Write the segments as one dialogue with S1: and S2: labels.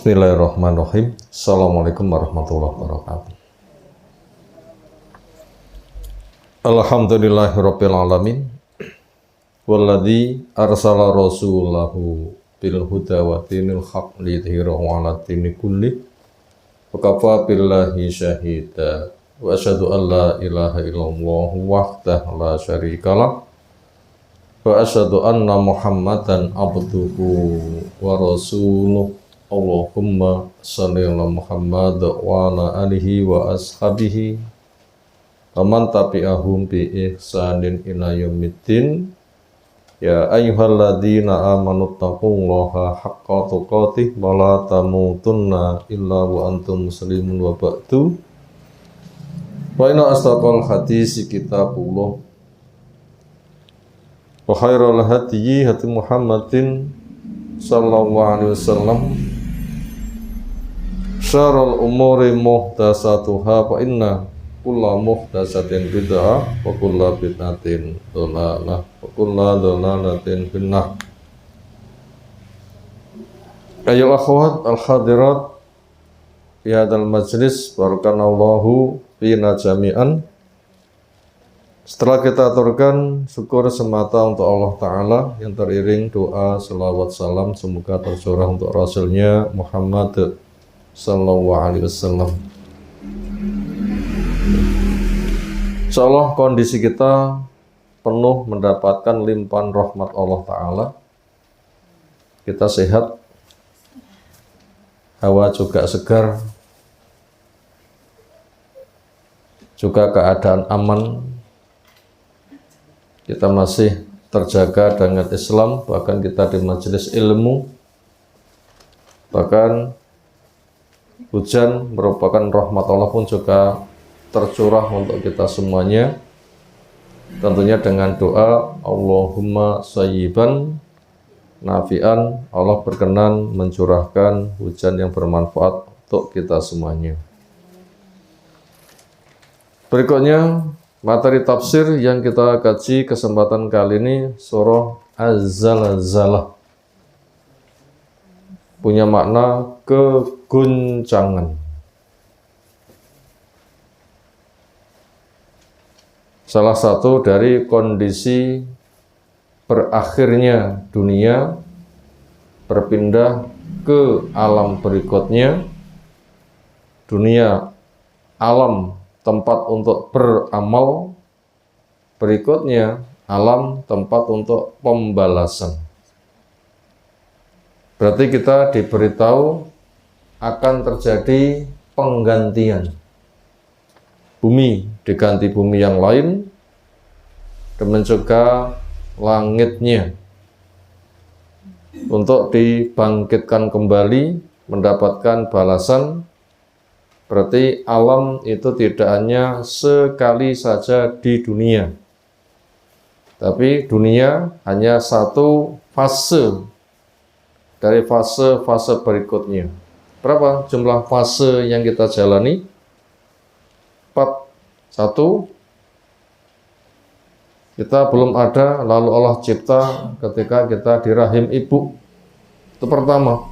S1: Bismillahirrahmanirrahim. Assalamualaikum warahmatullahi wabarakatuh. Alhamdulillahirabbil alamin. Walladzi arsala rasulahu bil huda wa dinil haq liyudhhirahu 'ala dini kulli. Wa kafa billahi syahida. Wa asyhadu an la ilaha illallah wahdahu la syarikalah. Wa asyhadu anna Muhammadan abduhu wa rasuluh. Allahumma shalli ala Muhammad wa ala alihi wa ashabihi wa man tabi'ahum bi ihsanin ila yaumiddin. Ya ayyuhalladzina amanu taqullaha haqqa tuqatih wa la tamutunna illa wa antum muslimun wa ba'du. Wa inna asdaqal hadisi kitabullah wa khairal hadyi hadi Muhammadin sallallahu alaihi wasallam. Syarrul umuri muhdatsatuha fa inna kulla muhdatsatin bid'ah wa kulla bid'atin dhalalah wa kulla dhalalatin finnar. Ayyuhal akhwat al-hadirat fi hadzal majlis barakallahu fina jami'an. Setelah kita aturkan syukur semata untuk Allah Ta'ala yang teriring doa, salawat, salam semoga tercurah untuk Rasulnya Muhammad Sallallahu Alaihi Wasallam. Insyaallah kondisi kita penuh mendapatkan limpahan rahmat Allah Ta'ala. Kita sehat, hawa juga segar, juga keadaan aman. Kita masih terjaga dengan Islam, bahkan kita di majelis ilmu, bahkan hujan merupakan rahmat Allah pun juga tercurah untuk kita semuanya. Tentunya dengan doa Allahumma sayyiban nafi'an, Allah berkenan mencurahkan hujan yang bermanfaat untuk kita semuanya. Berikutnya materi tafsir yang kita kaji kesempatan kali ini surah Az-Zalzalah, punya makna keguncangan. Salah satu dari kondisi berakhirnya dunia, berpindah ke alam berikutnya, dunia alam tempat untuk beramal, berikutnya alam tempat untuk pembalasan. Berarti kita diberitahu akan terjadi penggantian. Bumi diganti bumi yang lain, dan juga langitnya untuk dibangkitkan kembali, mendapatkan balasan. Berarti alam itu tidak hanya sekali saja di dunia, tapi dunia hanya satu fase dari fase-fase berikutnya. Berapa jumlah fase yang kita jalani? 4. 1. Kita belum ada, lalu Allah cipta ketika kita di rahim ibu. Itu pertama.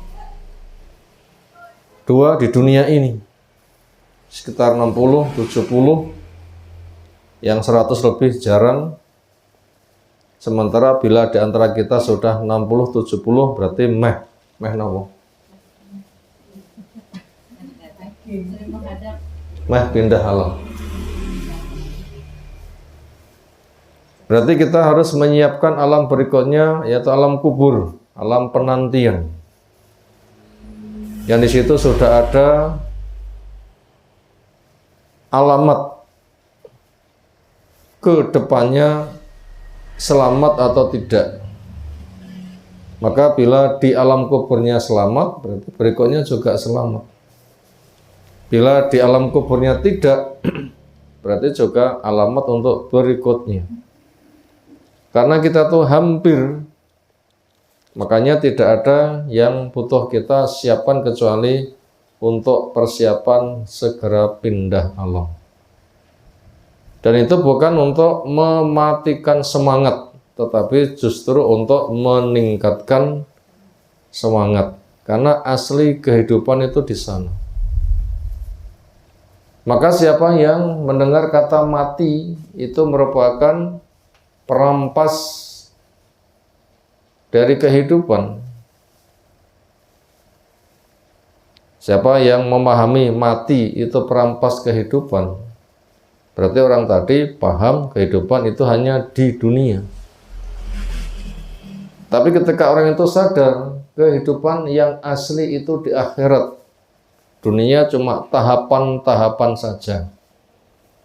S1: 2. Di dunia ini sekitar 60, 70, yang 100 lebih jarang. Sementara bila di antara kita sudah 60, 70, berarti meh napa? Meh pindah alam. Berarti kita harus menyiapkan alam berikutnya, yaitu alam kubur, alam penantian. Yang di situ sudah ada alamat ke depannya selamat atau tidak. Maka bila di alam kuburnya selamat, berarti berikutnya juga selamat. Bila di alam kuburnya tidak, berarti juga alamat untuk berikutnya. Karena kita tuh hampir, makanya tidak ada yang butuh kita siapkan kecuali untuk persiapan segera pindah alam. Dan itu bukan untuk mematikan semangat, tetapi justru untuk meningkatkan semangat. karena asli kehidupan itu di sana. Maka siapa yang mendengar kata mati itu merupakan perampas dari kehidupan. Siapa yang memahami mati itu perampas kehidupan, berarti orang tadi paham kehidupan itu hanya di dunia. Tapi ketika orang itu sadar kehidupan yang asli itu di akhirat, dunia cuma tahapan-tahapan saja,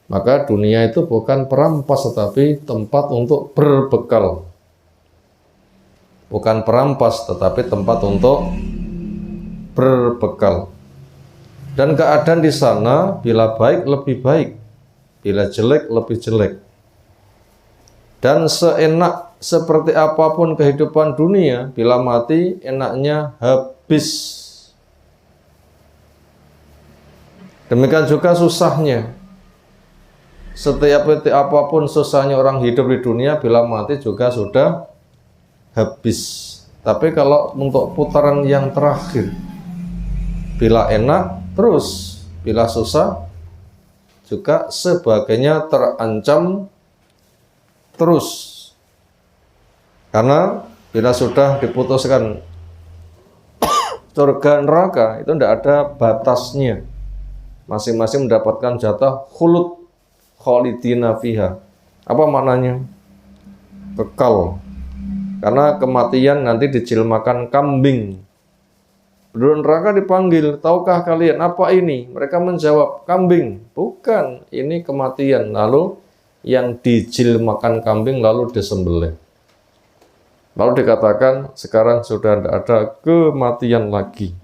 S1: maka dunia itu bukan perampas tetapi tempat untuk berbekal. Bukan perampas tetapi tempat untuk berbekal. Dan keadaan di sana bila baik lebih baik, bila jelek lebih jelek. Dan seenak seperti apapun kehidupan dunia, bila mati enaknya habis. Demikian juga susahnya. Setiap apapun susahnya orang hidup di dunia, bila mati juga sudah habis. Tapi kalau untuk putaran yang terakhir, bila enak terus, bila susah juga sebagainya terancam terus. Karena bila sudah diputuskan surga neraka itu tidak ada batasnya. Masing-masing mendapatkan jatah khulud khalidina fiha. Apa maknanya? Kekal. Karena kematian nanti dijilmakan kambing. Penduduk neraka dipanggil, tahukah kalian apa ini? Mereka menjawab, kambing. Bukan, ini kematian. Lalu yang dijilmakan kambing lalu disembelih. Lalu dikatakan sekarang sudah tidak ada kematian lagi.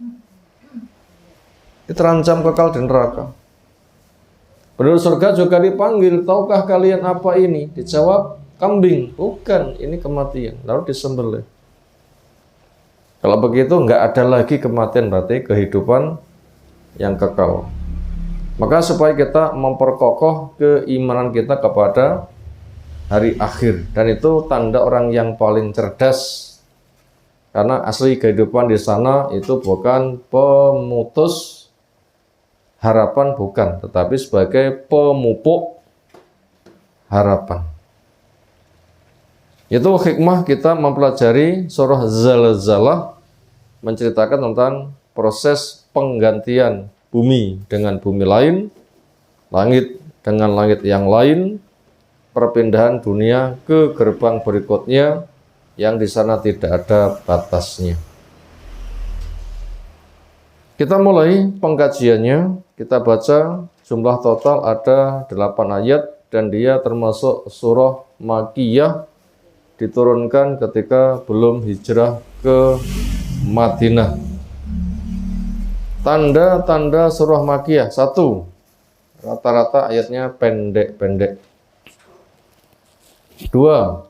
S1: Terancam kekal di neraka. Penduduk surga juga dipanggil, tahukah kalian apa ini? Dijawab, kambing. Bukan, ini kematian. Lalu disembelih. Kalau begitu nggak ada lagi kematian, berarti kehidupan yang kekal. Maka supaya kita memperkokoh keimanan kita kepada hari akhir. Dan itu tanda orang yang paling cerdas. Karena asli kehidupan di sana itu bukan pemutus harapan, bukan, tetapi sebagai pemupuk harapan. Itu hikmah kita mempelajari surah Zalzalah, menceritakan tentang proses penggantian bumi dengan bumi lain, langit dengan langit yang lain, perpindahan dunia ke gerbang berikutnya yang di sana tidak ada batasnya. Kita mulai pengkajiannya. Kita baca jumlah total ada 8 ayat dan dia termasuk surah Makkiyah, diturunkan ketika belum hijrah ke Madinah. Tanda-tanda surah Makkiyah. 1. Rata-rata ayatnya pendek-pendek. 2.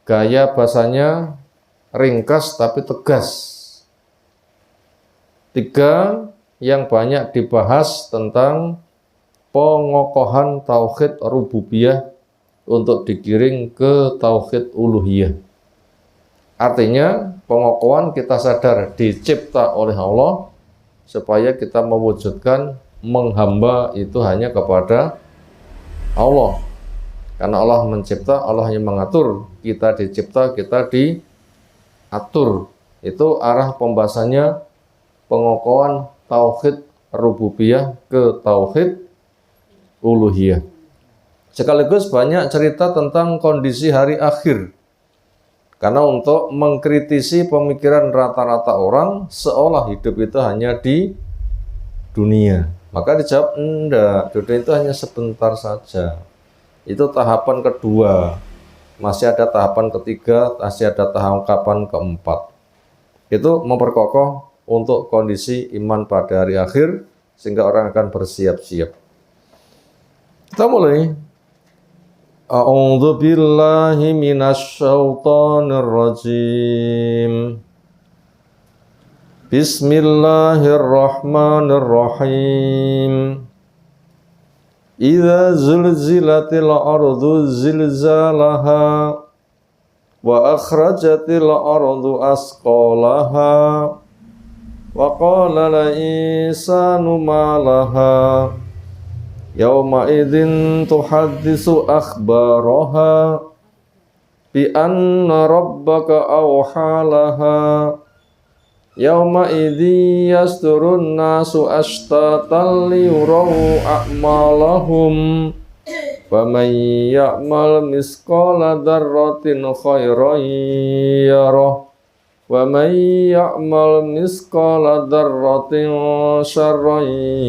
S1: Gaya bahasanya ringkas tapi tegas. 3. Yang banyak dibahas tentang pengokohan tauhid rububiyah untuk digiring ke tauhid uluhiyah. Artinya pengokohan kita sadar dicipta oleh Allah supaya kita mewujudkan menghamba itu hanya kepada Allah. Karena Allah mencipta, Allah yang mengatur. Kita dicipta, kita diatur. Itu arah pembahasannya pengokohan tauhid rububiyah ke tauhid uluhiyah. Sekaligus banyak cerita tentang kondisi hari akhir. Karena untuk mengkritisi pemikiran rata-rata orang seolah hidup itu hanya di dunia. Maka dijawab, enggak, dunia itu hanya sebentar saja. Itu tahapan kedua. Masih ada tahapan ketiga, masih ada tahapan keempat. Itu memperkokoh untuk kondisi iman pada hari akhir, sehingga orang akan bersiap-siap. Kita mulai. A'udzu billahi minasy syaithanir rajim. Bismillahirrahmanirrahim. Idza zulzilatil ardu zilzalaha wa akhrajatil ardu asqalaha Wa qala la insanu ma laha yauma idzin tuhaddisu akhbaraha bi anna rabbaka awha laha yauma idzi yasturun nasu ashtatan liyuraw a'malahum wa man ya'mal misqala dzarratin khairan yarah wa man ya'mal misqala dzarratin syarran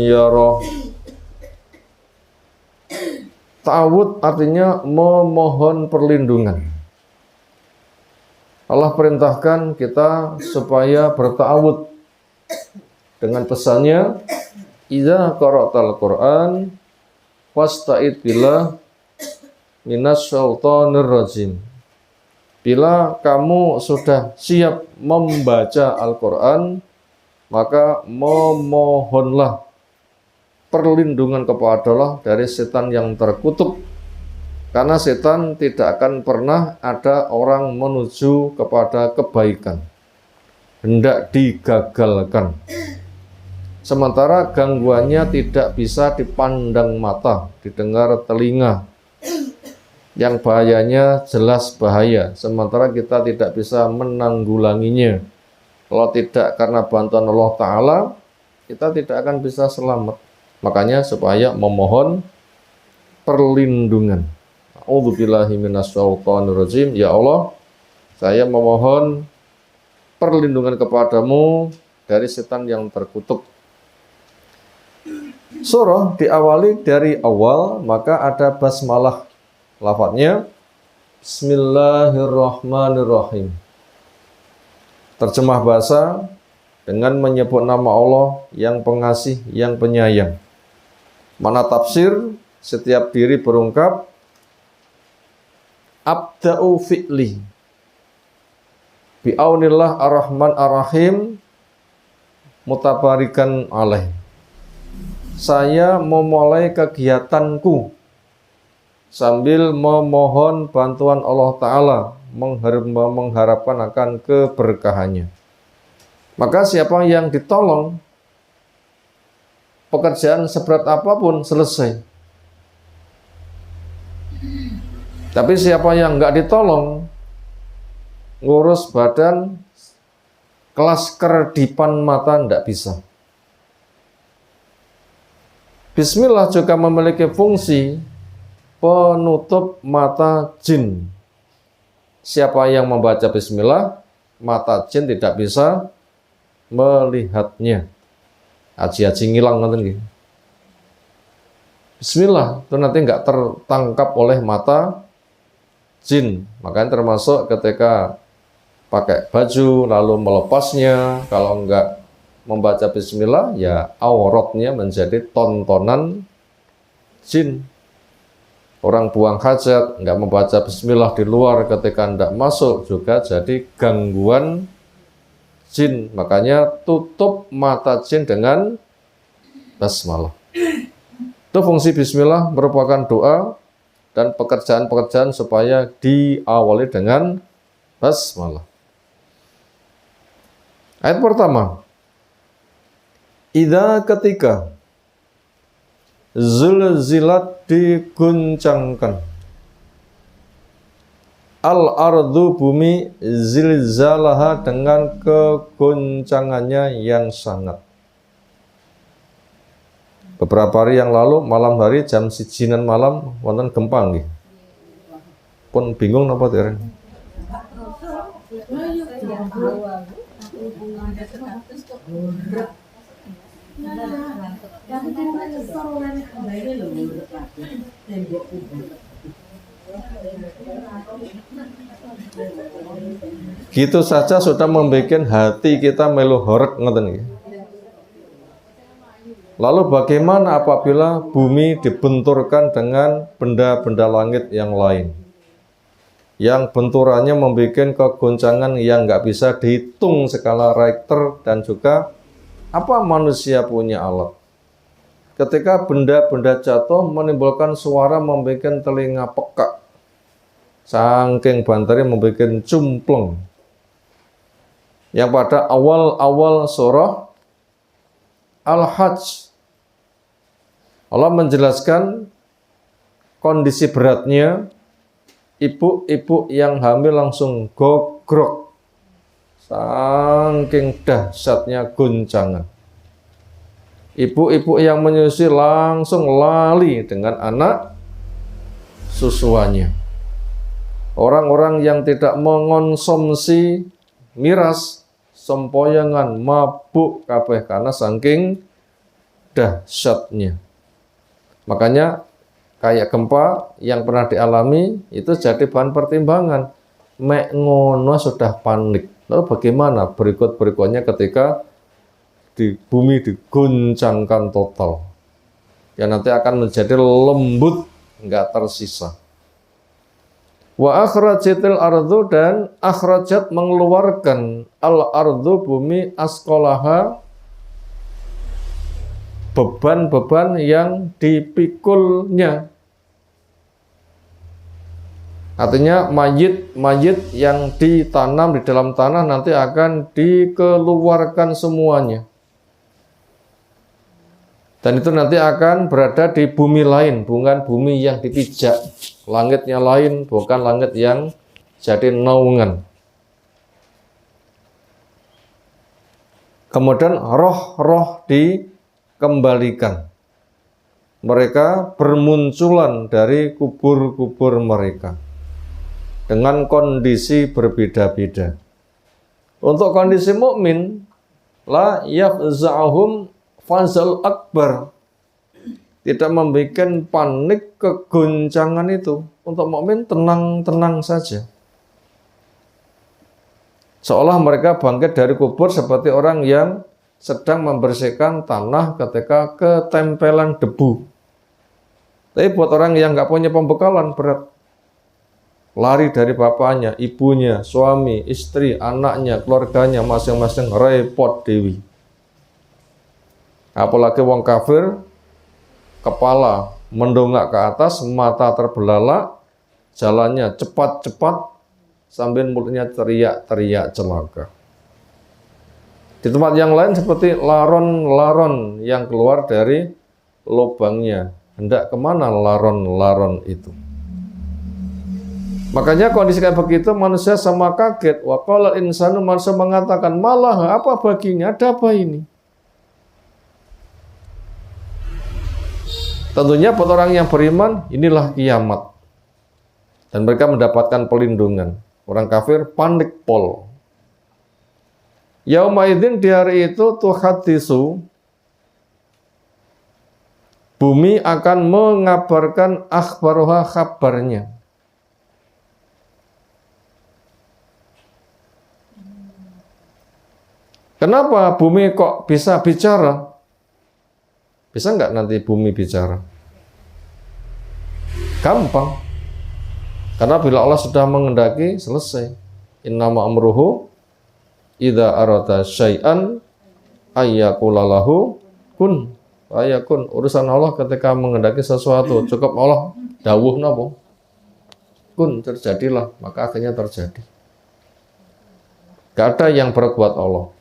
S1: yarah. Ta'awud artinya memohon perlindungan. Allah perintahkan kita supaya berta'awud dengan pesannya, idza qara'tal Qur'an fasta'id billah minasyaitonir rajim. Bila kamu sudah siap membaca Al-Qur'an, maka memohonlah perlindungan kepada Allah dari setan yang terkutuk. Karena setan tidak akan pernah ada orang menuju kepada kebaikan, hendak digagalkan. Sementara gangguannya tidak bisa dipandang mata, didengar telinga. Yang bahayanya jelas bahaya, sementara kita tidak bisa menanggulanginya. Kalau tidak karena bantuan Allah Ta'ala, kita tidak akan bisa selamat. Makanya supaya memohon perlindungan. A'udzubillahi minasyaitonirrajim. Ya Allah, saya memohon perlindungan kepadamu dari setan yang terkutuk. Surah diawali dari awal, maka ada basmalah. Lafadznya Bismillahirrahmanirrahim. Terjemah bahasa dengan menyebut nama Allah yang pengasih, yang penyayang. Mana tafsir, setiap diri berungkap Abda'u fi'li bi'aunillah ar-Rahman ar-Rahim mutabarikan alaih. Saya memulai kegiatanku sambil memohon bantuan Allah Ta'ala, mengharapkan akan keberkahannya. Maka siapa yang ditolong, pekerjaan seberat apapun selesai. Tapi siapa yang nggak ditolong, ngurus badan, kelas kerdipan mata nggak bisa. Bismillah juga memiliki fungsi penutup mata jin. Siapa yang membaca Bismillah, mata jin tidak bisa melihatnya. Aji-aji ngilang nanti. Bismillah itu nanti nggak tertangkap oleh mata jin. Makanya termasuk ketika pakai baju lalu melepasnya, kalau nggak membaca Bismillah, ya auratnya menjadi tontonan jin. Orang buang hajat nggak membaca Bismillah di luar, ketika nggak masuk juga jadi gangguan jin. Makanya tutup mata jin dengan basmalah. Itu fungsi Bismillah merupakan doa dan pekerjaan-pekerjaan supaya diawali dengan basmalah. Ayat pertama, idza ketika zulzilat diguncangkan, al-ardu bumi zilzalaha dengan kegoncangannya yang sangat. Beberapa hari yang lalu, malam hari jam 1 malam wonten gempa nggih. Pun bingung napa dereng. Gitu saja sudah membuat hati kita melu horeg ngoten nggih. Lalu bagaimana apabila bumi dibenturkan dengan benda-benda langit yang lain, yang benturannya membuat kegoncangan yang nggak bisa dihitung skala Richter, dan juga apa manusia punya alat. Ketika benda-benda jatuh menimbulkan suara membuat telinga pekak, saking banternya membuat cumpleng. Yang pada awal-awal surah al-hajj. Allah menjelaskan kondisi beratnya ibu-ibu yang hamil langsung gogrok saking dahsyatnya goncangan. Ibu-ibu yang menyusui langsung lali dengan anak susuannya. Orang-orang yang tidak mengonsumsi miras, sempoyangan, mabuk kabeh karena saking dahsyatnya. Makanya kayak gempa yang pernah dialami itu jadi bahan pertimbangan. Mek ngono sudah panik. Lalu bagaimana berikutnya ketika di bumi diguncangkan total? Ya nanti akan menjadi lembut, enggak tersisa. Wa akhrajatil ardu, dan akhrajat mengeluarkan al ardu bumi asqalaha, beban-beban yang dipikulnya. Artinya mayit yang ditanam di dalam tanah nanti akan dikeluarkan semuanya. Dan itu nanti akan berada di bumi lain, bukan bumi yang dipijak. Langitnya lain, bukan langit yang jadi naungan. Kemudian roh-roh dikembalikan. Mereka bermunculan dari kubur-kubur mereka dengan kondisi berbeda-beda. Untuk kondisi mukmin, la yafza'uhum fazal akbar, tidak membuat panik kegoncangan itu. Untuk mukmin tenang-tenang saja. Seolah mereka bangkit dari kubur seperti orang yang sedang membersihkan tanah ketika ketempelan debu. Tapi buat orang yang nggak punya pembekalan berat. Lari dari bapaknya, ibunya, suami, istri, anaknya, keluarganya, masing-masing repot dewi. Apalagi wong kafir, kepala mendongak ke atas, mata terbelalak, jalannya cepat-cepat, sambil mulutnya teriak-teriak celaka. Di tempat yang lain seperti laron-laron yang keluar dari lubangnya. Hendak kemana laron-laron itu? Makanya kondisi kayak begitu manusia sama kaget. Wa qala insanu, manusia mengatakan, malah apa baginya, ada apa ini? Tentunya buat orang yang beriman, inilah kiamat. Dan mereka mendapatkan pelindungan. Orang kafir panik pol. Yaumaidin, di hari itu, tuhaddisu, bumi akan mengabarkan akhbaruha, kabarnya. Kenapa bumi kok bisa bicara? Bisa nggak nanti bumi bicara? Gampang. Karena bila Allah sudah mengendaki, selesai. Innama amruhu idza arada syai'an ayyaqula lahu kun fayakun. Urusan Allah ketika mengendaki sesuatu, cukup Allah dawuh napa? Kun, terjadilah, maka akhirnya terjadi. Gak ada yang berbuat Allah.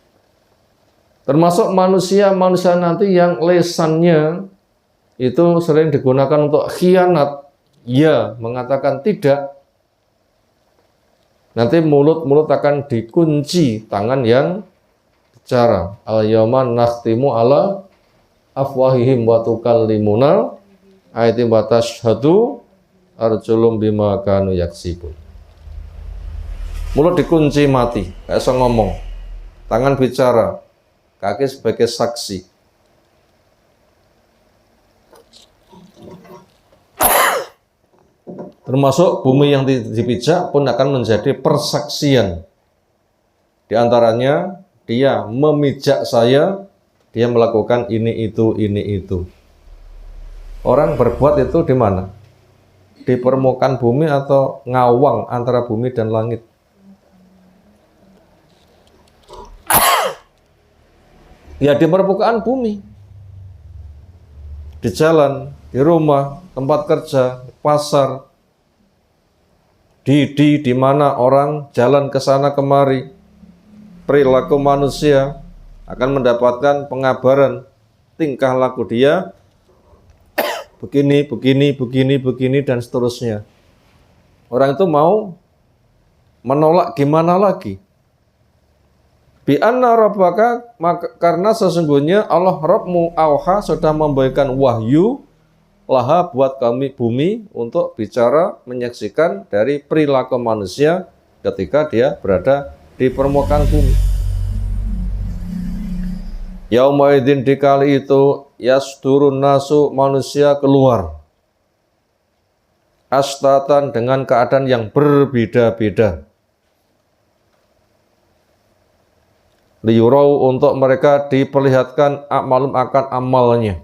S1: Termasuk manusia nanti yang lesannya itu sering digunakan untuk khianat. Ya, mengatakan tidak. Nanti mulut-mulut akan dikunci, tangan yang bicara. Al-yawma nakhtimu ala afwahihim wa tukallimuna ayati wa tashhadu arjulum bima kanu yaksibun. Mulut dikunci mati, gak bisa ngomong. Tangan bicara, kaki sebagai saksi. Termasuk bumi yang dipijak pun akan menjadi persaksian. Di antaranya, dia memijak saya, dia melakukan ini itu. Orang berbuat itu di mana? Di permukaan bumi atau ngawang antara bumi dan langit? Ya di permukaan bumi. Di jalan, di rumah, tempat kerja, pasar, di mana orang jalan ke sana kemari, perilaku manusia akan mendapatkan pengabaran tingkah laku dia begini dan seterusnya. Orang itu mau menolak gimana lagi? Bi anna rabbaka, karena sesungguhnya Allah Rabbmu auha sudah memberikan wahyu laha buat kami bumi untuk bicara menyaksikan dari perilaku manusia ketika dia berada di permukaan bumi. Yaumaidin di kali itu yasdurun nasu, manusia keluar astatan dengan keadaan yang berbeda-beda. Liyurau, untuk mereka diperlihatkan amalum akan amalnya.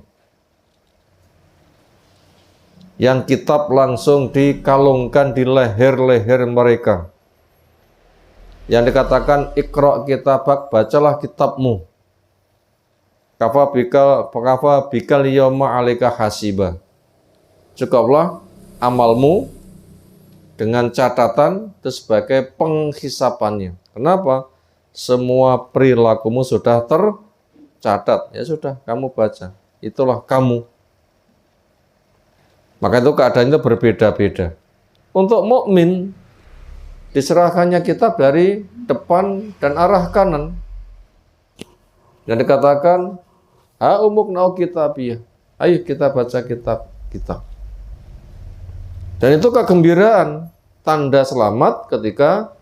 S1: Yang kitab langsung dikalungkan di leher-leher mereka. Yang dikatakan ikra kitabak, bacalah kitabmu. Kafa bikal yawma alika hasiba. Cukuplah amalmu dengan catatan itu sebagai penghisapannya. Kenapa? Semua perilakumu sudah tercatat. Ya sudah, kamu baca. Itulah kamu. Maka itu keadaannya berbeda-beda. Untuk mukmin diserahkannya kitab dari depan dan arah kanan. Dan dikatakan, umuknau kitabiyah. Ayo kita baca kitab kita. Dan itu kegembiraan, tanda selamat ketika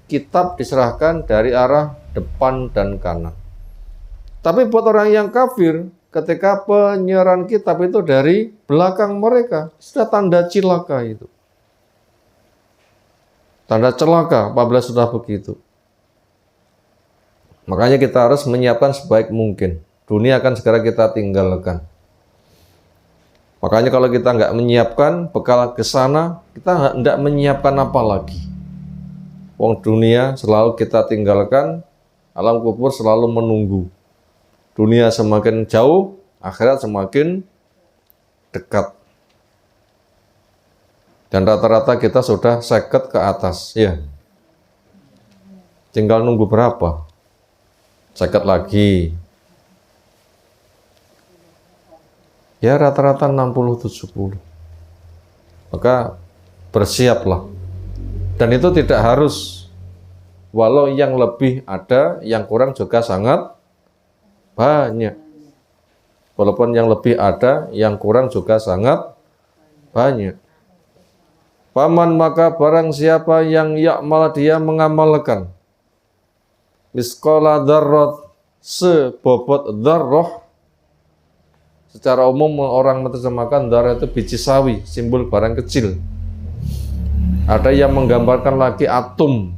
S1: kitab diserahkan dari arah depan dan kanan. Tapi buat orang yang kafir, ketika penyerahan kitab itu dari belakang mereka, sudah tanda cilaka itu. Tanda celaka apabila sudah begitu. Makanya kita harus menyiapkan sebaik mungkin. Dunia akan segera kita tinggalkan. Makanya kalau kita nggak menyiapkan bekal ke sana, kita nggak menyiapkan apa lagi. Wong dunia selalu kita tinggalkan, alam kubur selalu menunggu. Dunia semakin jauh, akhirat semakin dekat. Dan rata-rata kita sudah 50 ke atas, ya. Tinggal nunggu berapa? 50 lagi. Ya rata-rata 60-70. Maka bersiaplah. Dan itu tidak harus. Walau yang lebih ada, yang kurang juga sangat banyak. Walaupun yang lebih ada, yang kurang juga sangat banyak. Paman maka barang siapa yang yakmal dia mengamalkan misqala dzarrat, sebobot dzarrah. Secara umum orang menerjemahkan dzarrah itu biji sawi, simbol barang kecil. Ada yang menggambarkan lagi atom.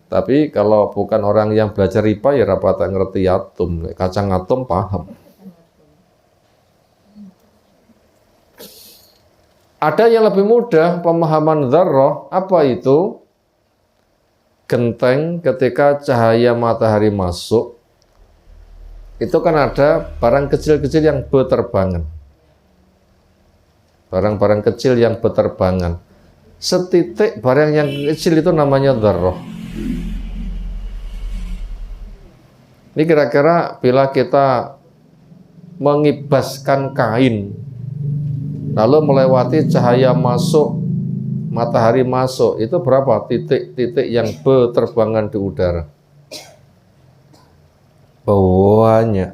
S1: Tapi kalau bukan orang yang belajar IPA ya rapata ngerti atom. Kacang atom paham. Ada yang lebih mudah pemahaman dzarrah. Apa itu? Genteng ketika cahaya matahari masuk. Itu kan ada barang kecil-kecil yang berterbangan. Barang-barang kecil yang berterbangan. Setitik barang yang kecil itu namanya dzarrah. Ini kira-kira bila kita mengibaskan kain, lalu melewati cahaya masuk, matahari masuk, itu berapa titik-titik yang berterbangan di udara? Banyak.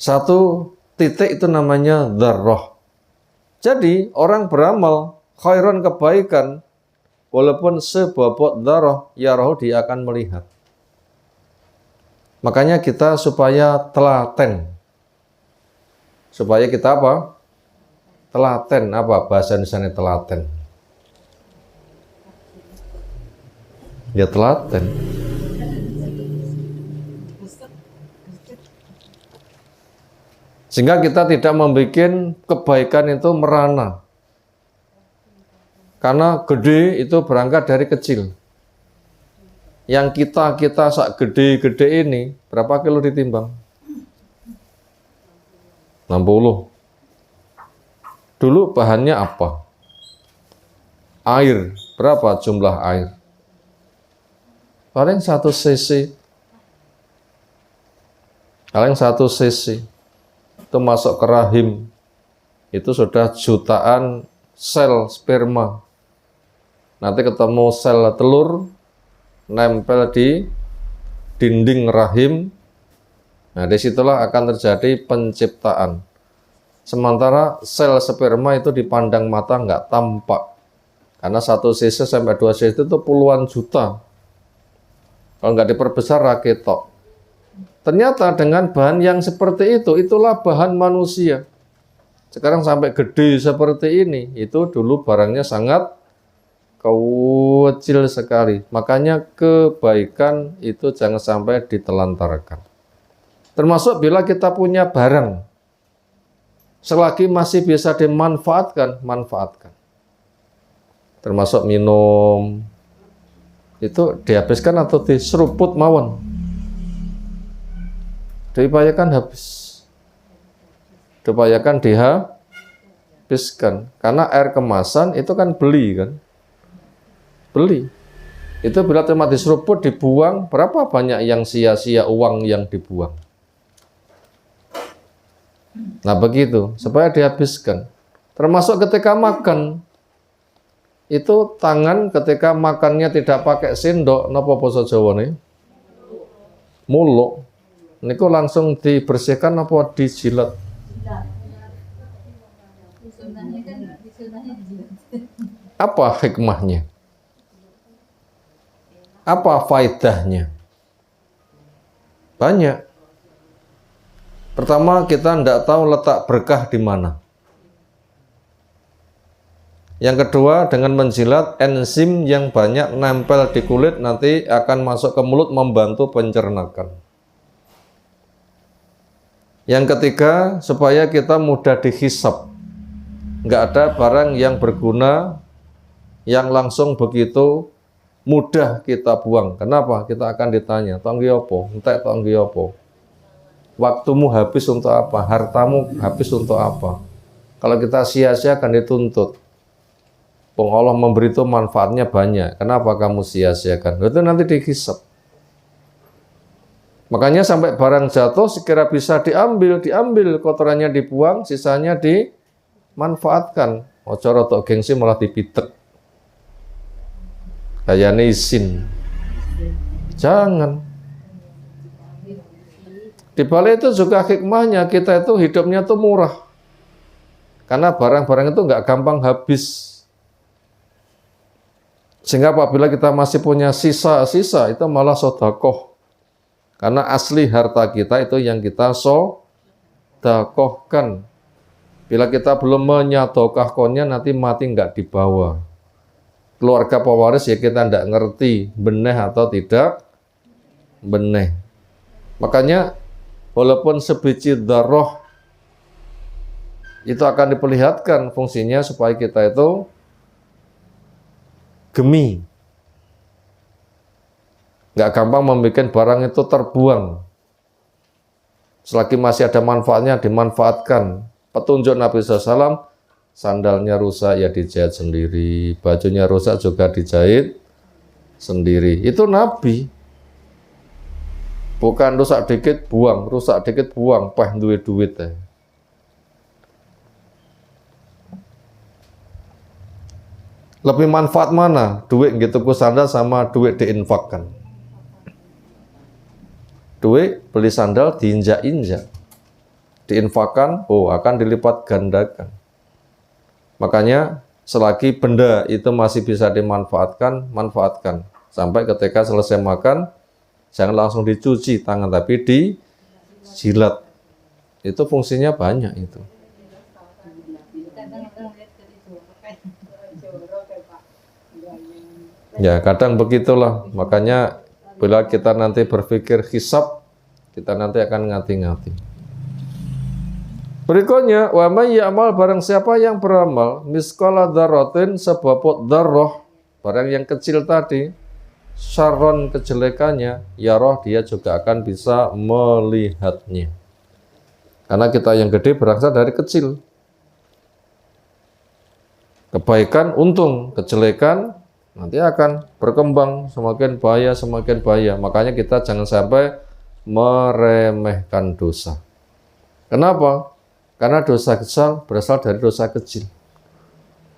S1: Satu titik itu namanya dzarrah. Jadi orang beramal khairan kebaikan, walaupun sebobot dzarrah, ya roh dia akan melihat. Makanya kita supaya telaten. Supaya kita apa? Telaten. Apa bahasa Indonesia telaten? Ya telaten. Sehingga kita tidak membuat kebaikan itu merana. Karena gede itu berangkat dari kecil. Yang kita sak gede-gede ini, berapa kilo ditimbang? 60. Dulu bahannya apa? Air. Berapa jumlah air? Paling 1 cc. Kalau yang 1 cc itu masuk ke rahim, itu sudah jutaan sel sperma. Nanti ketemu sel telur, nempel di dinding rahim. Nah, disitulah akan terjadi penciptaan. Sementara sel sperma itu dipandang mata nggak tampak. Karena 1 cc sampai 2 cc itu puluhan juta. Kalau nggak diperbesar raketok. Ternyata dengan bahan yang seperti itu, itulah bahan manusia. Sekarang sampai gede seperti ini, itu dulu barangnya sangat kecil sekali. Makanya kebaikan itu jangan sampai ditelantarkan. Termasuk bila kita punya barang, selagi masih bisa dimanfaatkan, manfaatkan. Termasuk minum, itu dihabiskan atau diseruput mawon. Diupayakan habis. Diupayakan dihabiskan. Karena air kemasan itu kan beli kan. Beli. Itu bila cuma diseruput, dibuang, berapa banyak yang sia-sia uang yang dibuang. Nah begitu, supaya dihabiskan. Termasuk ketika makan. Itu tangan ketika makannya tidak pakai sendok, napa basa Jawane? Muluk. Niku langsung dibersihkan apa dijilat? Apa hikmahnya? Apa faedahnya? Banyak. Pertama, kita tidak tahu letak berkah di mana. Yang kedua, dengan menjilat, enzim yang banyak nempel di kulit nanti akan masuk ke mulut membantu pencernaan. Yang ketiga, supaya kita mudah dihisab. Nggak ada barang yang berguna yang langsung begitu mudah kita buang. Kenapa? Kita akan ditanya, tonggi opo, entek tonggi opo. Waktumu habis untuk apa? Hartamu habis untuk apa? Kalau kita sia-sia akan dituntut. Allah memberi itu manfaatnya banyak. Kenapa kamu sia-siakan? Itu nanti dihisab. Makanya sampai barang jatuh sekira bisa diambil kotorannya dibuang, sisanya dimanfaatkan. Ojo rotok gengsi malah dipitek. Kayane isin. Jangan. Di balik itu juga hikmahnya, kita itu hidupnya tuh murah. Karena barang-barang itu nggak gampang habis. Sehingga apabila kita masih punya sisa-sisa, itu malah sedekah. Karena asli harta kita itu yang kita sedekahkan. Bila kita belum menyedekahkannya, nanti mati nggak dibawa. Keluarga pewaris ya kita nggak ngerti benih atau tidak benih. Makanya walaupun sebiji darah itu akan diperlihatkan fungsinya supaya kita itu gemi. Nggak gampang membuat barang itu terbuang. Selagi masih ada manfaatnya, dimanfaatkan. Petunjuk Nabi SAW, sandalnya rusak ya dijahit sendiri, bajunya rusak juga dijahit sendiri. Itu Nabi. Bukan rusak dikit buang, rusak dikit buang, duit. Lebih manfaat mana? Duit gitu ku sandal sama duit diinfakkan. Duit beli sandal diinjak-injak. Diinfakkan, akan dilipat gandakan. Makanya selagi benda itu masih bisa dimanfaatkan, manfaatkan. Sampai ketika selesai makan, jangan langsung dicuci tangan, tapi dijilat. Itu fungsinya banyak itu. Ya, kadang begitulah. Makanya bila kita nanti berpikir hisab, kita nanti akan ngati-ngati. Berikutnya, wa may ya'mal, barang siapa yang beramal misqala dzarratin sebobot dzarrah, barang yang kecil tadi, syarron kejelekannya, ya roh dia juga akan bisa melihatnya. Karena kita yang gede berasal dari kecil. Kebaikan untung, kejelekan nanti akan berkembang semakin bahaya. Makanya kita jangan sampai meremehkan dosa. Kenapa? Karena dosa besar berasal dari dosa kecil.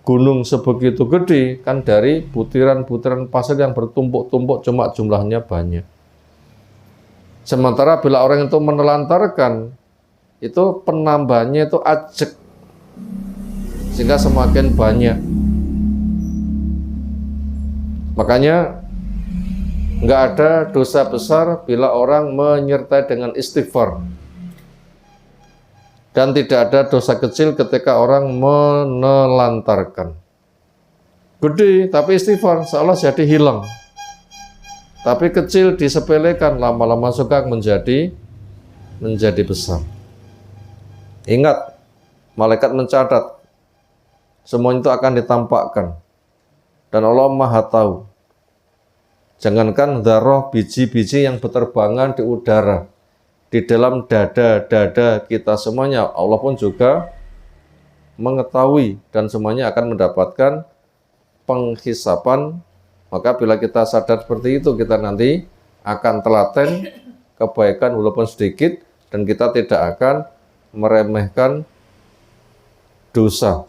S1: Gunung sebegitu gede kan dari butiran-butiran pasir yang bertumpuk-tumpuk, cuma jumlahnya banyak. Sementara bila orang itu menelantarkan, itu penambahannya itu ajek, sehingga semakin banyak. Makanya nggak ada dosa besar bila orang menyertai dengan istighfar. Dan tidak ada dosa kecil ketika orang menelantarkan. Gede tapi istighfar seolah jadi hilang. Tapi kecil disepelekan, lama-lama suka menjadi besar. Ingat, malaikat mencatat, semua itu akan ditampakkan. Dan Allah Maha Tahu. Jangankan dzarrah, biji-biji yang berterbangan di udara, di dalam dada kita semuanya, Allah pun juga mengetahui dan semuanya akan mendapatkan penghisapan. Maka bila kita sadar seperti itu, kita nanti akan telaten kebaikan walaupun sedikit, dan kita tidak akan meremehkan dosa.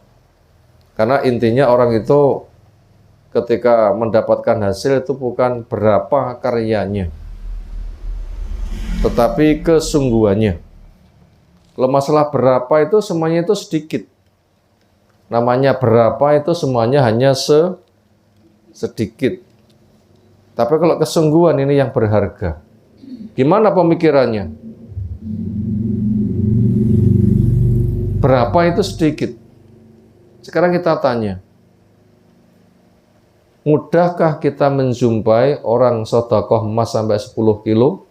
S1: Karena intinya orang itu ketika mendapatkan hasil itu bukan berapa karyanya, tetapi kesungguhannya. Kalau masalah berapa itu semuanya itu sedikit. Namanya berapa itu semuanya hanya sedikit. Tapi kalau kesungguhan ini yang berharga. Gimana pemikirannya? Berapa itu sedikit? Sekarang kita tanya. Mudahkah kita menjumpai orang sedekah emas sampai 10 kilo?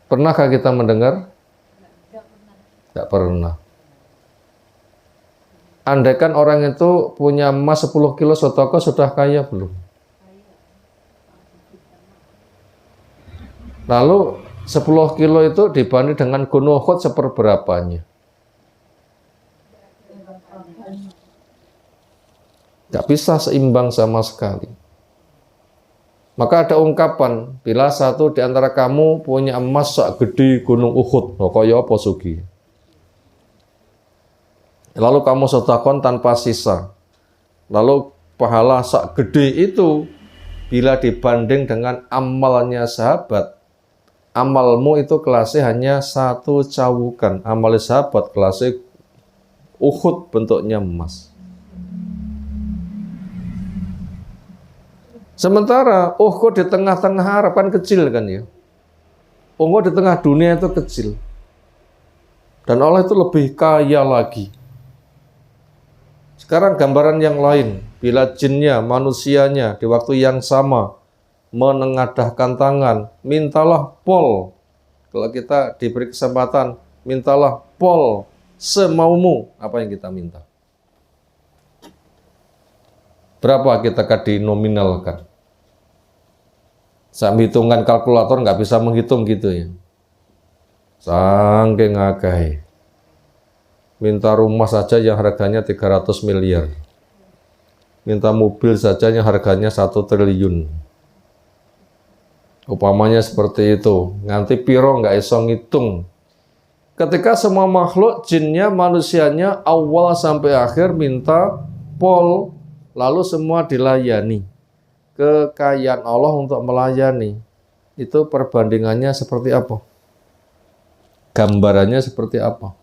S1: Pernahkah kita mendengar? Tidak pernah. Andaikan orang itu punya emas 10 kilo sedekah, sudah kaya belum? Lalu 10 kilo itu dibanding dengan Gunung Uhud seperberapanya? Tidak bisa seimbang sama sekali. Maka ada ungkapan, bila satu di antara kamu punya emas sak gede Gunung Uhud, kaya apa sugi? Lalu kamu sedekah tanpa sisa. Lalu pahala sak gede itu bila dibanding dengan amalnya sahabat, amalmu itu kelasnya hanya satu cawukan. Amal sahabat kelasnya Uhud bentuknya emas. Sementara Uhud di tengah-tengah Arab kan kecil kan ya. Uhud di tengah dunia itu kecil. Dan Allah itu lebih kaya lagi. Sekarang gambaran yang lain, bila jinnya, manusianya di waktu yang sama menengadahkan tangan, mintalah pol. Kalau kita diberi kesempatan, mintalah pol semaumu. Apa yang kita minta? Berapa kita dinominalkan? Saat hitungan kalkulator nggak bisa menghitung gitu ya. Saking ngagai. Minta rumah saja yang harganya 300 miliar. Minta mobil saja yang harganya 1 triliun. Upamanya seperti itu. Nganti piro nggak iso ngitung. Ketika semua makhluk, jinnya, manusianya, awal sampai akhir minta pol, lalu semua dilayani. Kekayaan Allah untuk melayani. Itu perbandingannya seperti apa? Gambarannya seperti apa?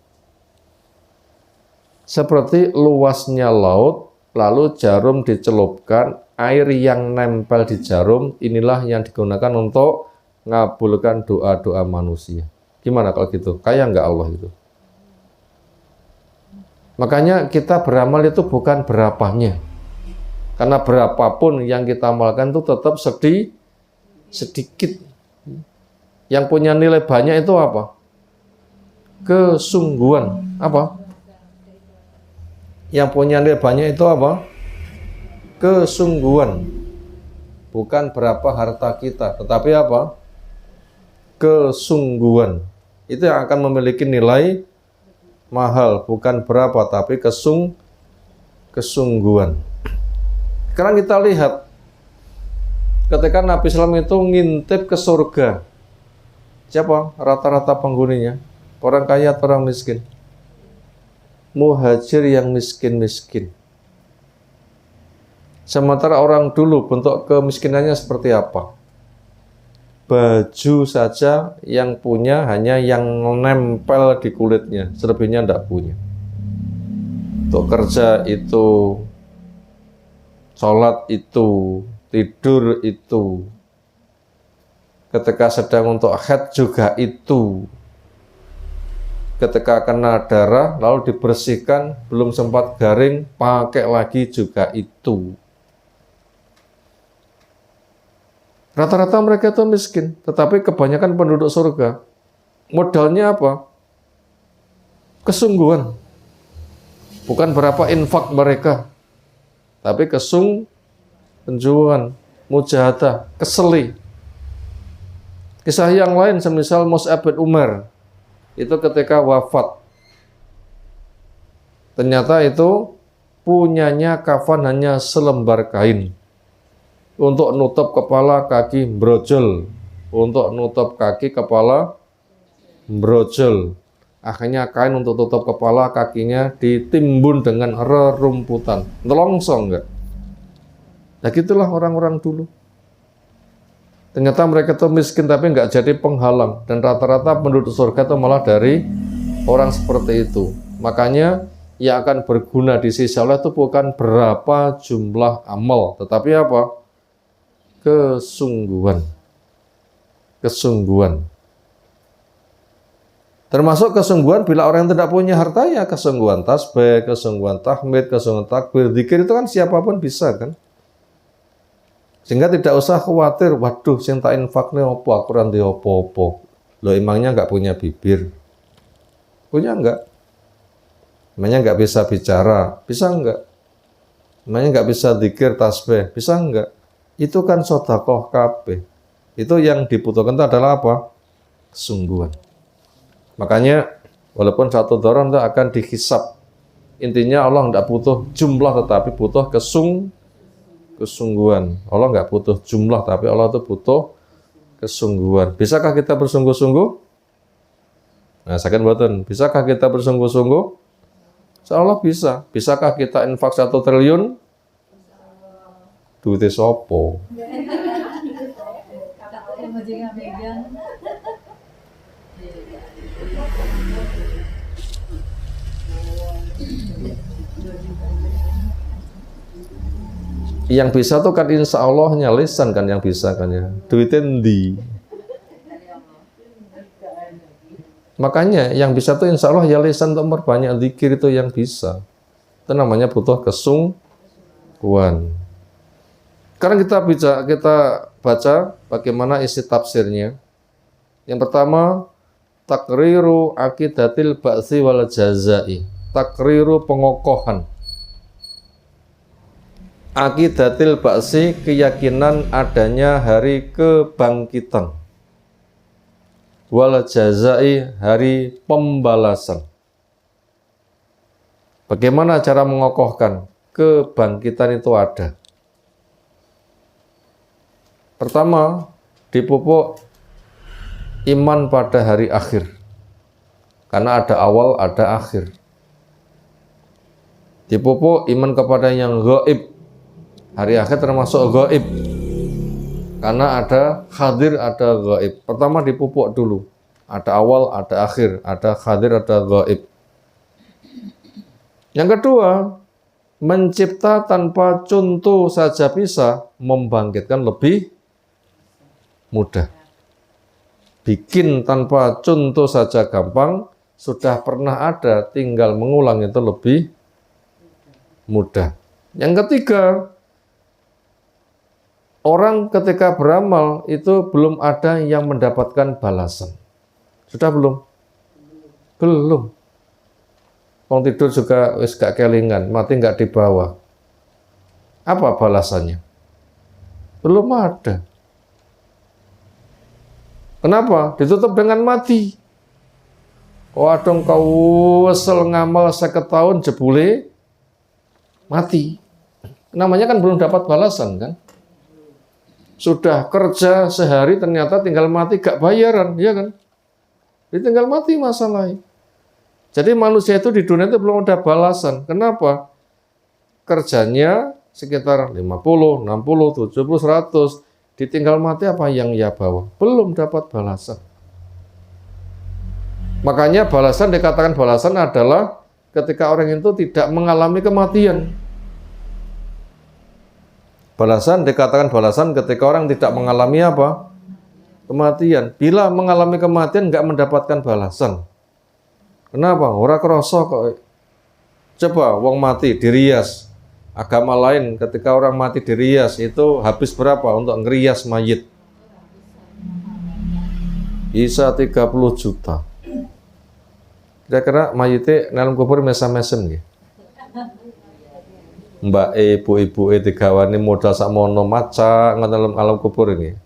S1: Seperti luasnya laut, lalu jarum dicelupkan, air yang nempel di jarum, inilah yang digunakan untuk ngabulkan doa-doa manusia. Gimana kalau gitu? Kaya nggak Allah itu? Makanya kita beramal itu bukan berapanya. Karena berapapun yang kita amalkan itu tetap sedikit. Yang punya nilai banyak itu apa? Kesungguhan. Apa? Yang punya nilai banyak itu apa? Kesungguhan. Bukan berapa harta kita, tetapi apa? Kesungguhan. Itu yang akan memiliki nilai mahal, bukan berapa, tapi kesungguhan. Sekarang kita lihat, ketika Nabi SAW itu ngintip ke surga, siapa rata-rata penghuninya? Orang kaya atau orang miskin? Muhajir yang miskin-miskin. Sementara orang dulu bentuk kemiskinannya seperti apa? Baju saja yang punya hanya yang nempel di kulitnya, selebihnya tidak punya. Untuk kerja itu, sholat itu, tidur itu, ketika sedang untuk haid juga itu, ketika kena darah lalu dibersihkan, belum sempat garing, pakai lagi juga itu. Rata-rata mereka itu miskin, tetapi kebanyakan penduduk surga modalnya apa? Kesungguhan. Bukan berapa infak mereka, tapi penjualan, mujahadah, keseli. Kisah yang lain semisal Mus'ab bin Umar itu ketika wafat, ternyata itu punyanya kafan hanya selembar kain. Untuk nutup kepala kaki brojol, untuk nutup kaki kepala brojol. Akhirnya kain untuk tutup kepala kakinya ditimbun dengan rerumputan. Nelongsong enggak? Nah gitulah orang-orang dulu. Ternyata mereka itu miskin tapi enggak jadi penghalang. Dan rata-rata penduduk surga itu malah dari orang seperti itu. Makanya yang akan berguna di sisi Allah itu bukan berapa jumlah amal, tetapi apa? Kesungguhan. Termasuk kesungguhan bila orang yang tidak punya harta, ya kesungguhan tasbih, kesungguhan tahmid, kesungguhan takbir, zikir itu kan siapapun bisa kan. Sehingga tidak usah khawatir, waduh sing tak infakne opo, aku ora ndek opo-opo. Loh emangnya enggak punya bibir? Punya enggak? Emangnya enggak bisa bicara? Bisa enggak? Emangnya enggak bisa zikir tasbih? Bisa enggak? Itu kan sedekah kabeh. Itu yang dibutuhkan itu adalah apa? Kesungguhan. Makanya walaupun satu doron itu akan dihisab. Intinya Allah tidak butuh jumlah tetapi butuh kesungguhan. Allah nggak butuh jumlah tapi Allah itu butuh kesungguhan. Bisakah kita bersungguh-sungguh? Nah, saya kan buatan. Bisakah kita bersungguh-sungguh? Insyaallah bisa. Bisakah kita infak 1 triliun? Duitnya sopo. Yang bisa tuh kan insya Allah lisan kan yang bisa kan ya. Duitnya ndi. Makanya yang bisa tuh insya Allah ya lisan untuk memperbanyak zikir itu yang bisa. Itu namanya butuh kesungguhan. Sekarang kita baca bagaimana isi tafsirnya. Yang pertama, takriru aqidatil ba'tsi wal jazai. Takriru pengokohan. Aqidatil ba'tsi, keyakinan adanya hari kebangkitan. Wal jazai, hari pembalasan. Bagaimana cara mengokohkan kebangkitan itu ada? Pertama, dipupuk iman pada hari akhir. Karena ada awal, ada akhir. Dipupuk iman kepada yang gaib. Hari akhir termasuk gaib. Karena ada hadir, ada gaib. Pertama dipupuk dulu. Ada awal, ada akhir. Ada hadir, ada gaib. Yang kedua, mencipta tanpa contoh saja bisa, membangkitkan lebih mudah. Bikin tanpa contoh saja gampang, sudah pernah ada, tinggal mengulang itu lebih mudah. Yang ketiga, orang ketika beramal itu belum ada yang mendapatkan balasan. Sudah belum? Belum. Orang tidur juga wis gak kelingan, mati gak dibawa. Apa balasannya? Belum ada. Kenapa? Ditutup dengan mati. Waduh kau wesel ngamal 50 tahun jebule mati. Namanya kan belum dapat balasan kan? Sudah kerja sehari ternyata tinggal mati gak bayaran, ya kan? Tinggal mati masalahnya. Jadi manusia itu di dunia itu belum ada balasan. Kenapa? Kerjanya sekitar 50, 60, 70, 100. Ditinggal mati apa yang ia bawa? Belum dapat balasan. Makanya balasan dikatakan balasan adalah ketika orang itu tidak mengalami kematian. Balasan dikatakan balasan ketika orang tidak mengalami apa? Kematian. Bila mengalami kematian nggak mendapatkan balasan. Kenapa? Ora kroso kok. Coba wong mati dirias. Agama lain ketika orang mati dirias itu habis berapa untuk ngerias mayit? Bisa 30 juta. Kira-kira mayitnya dalam kubur mesam-mesem nggih. Mbak ibu-ibu digawani modal sakmono maca ngoten alam kubur ini.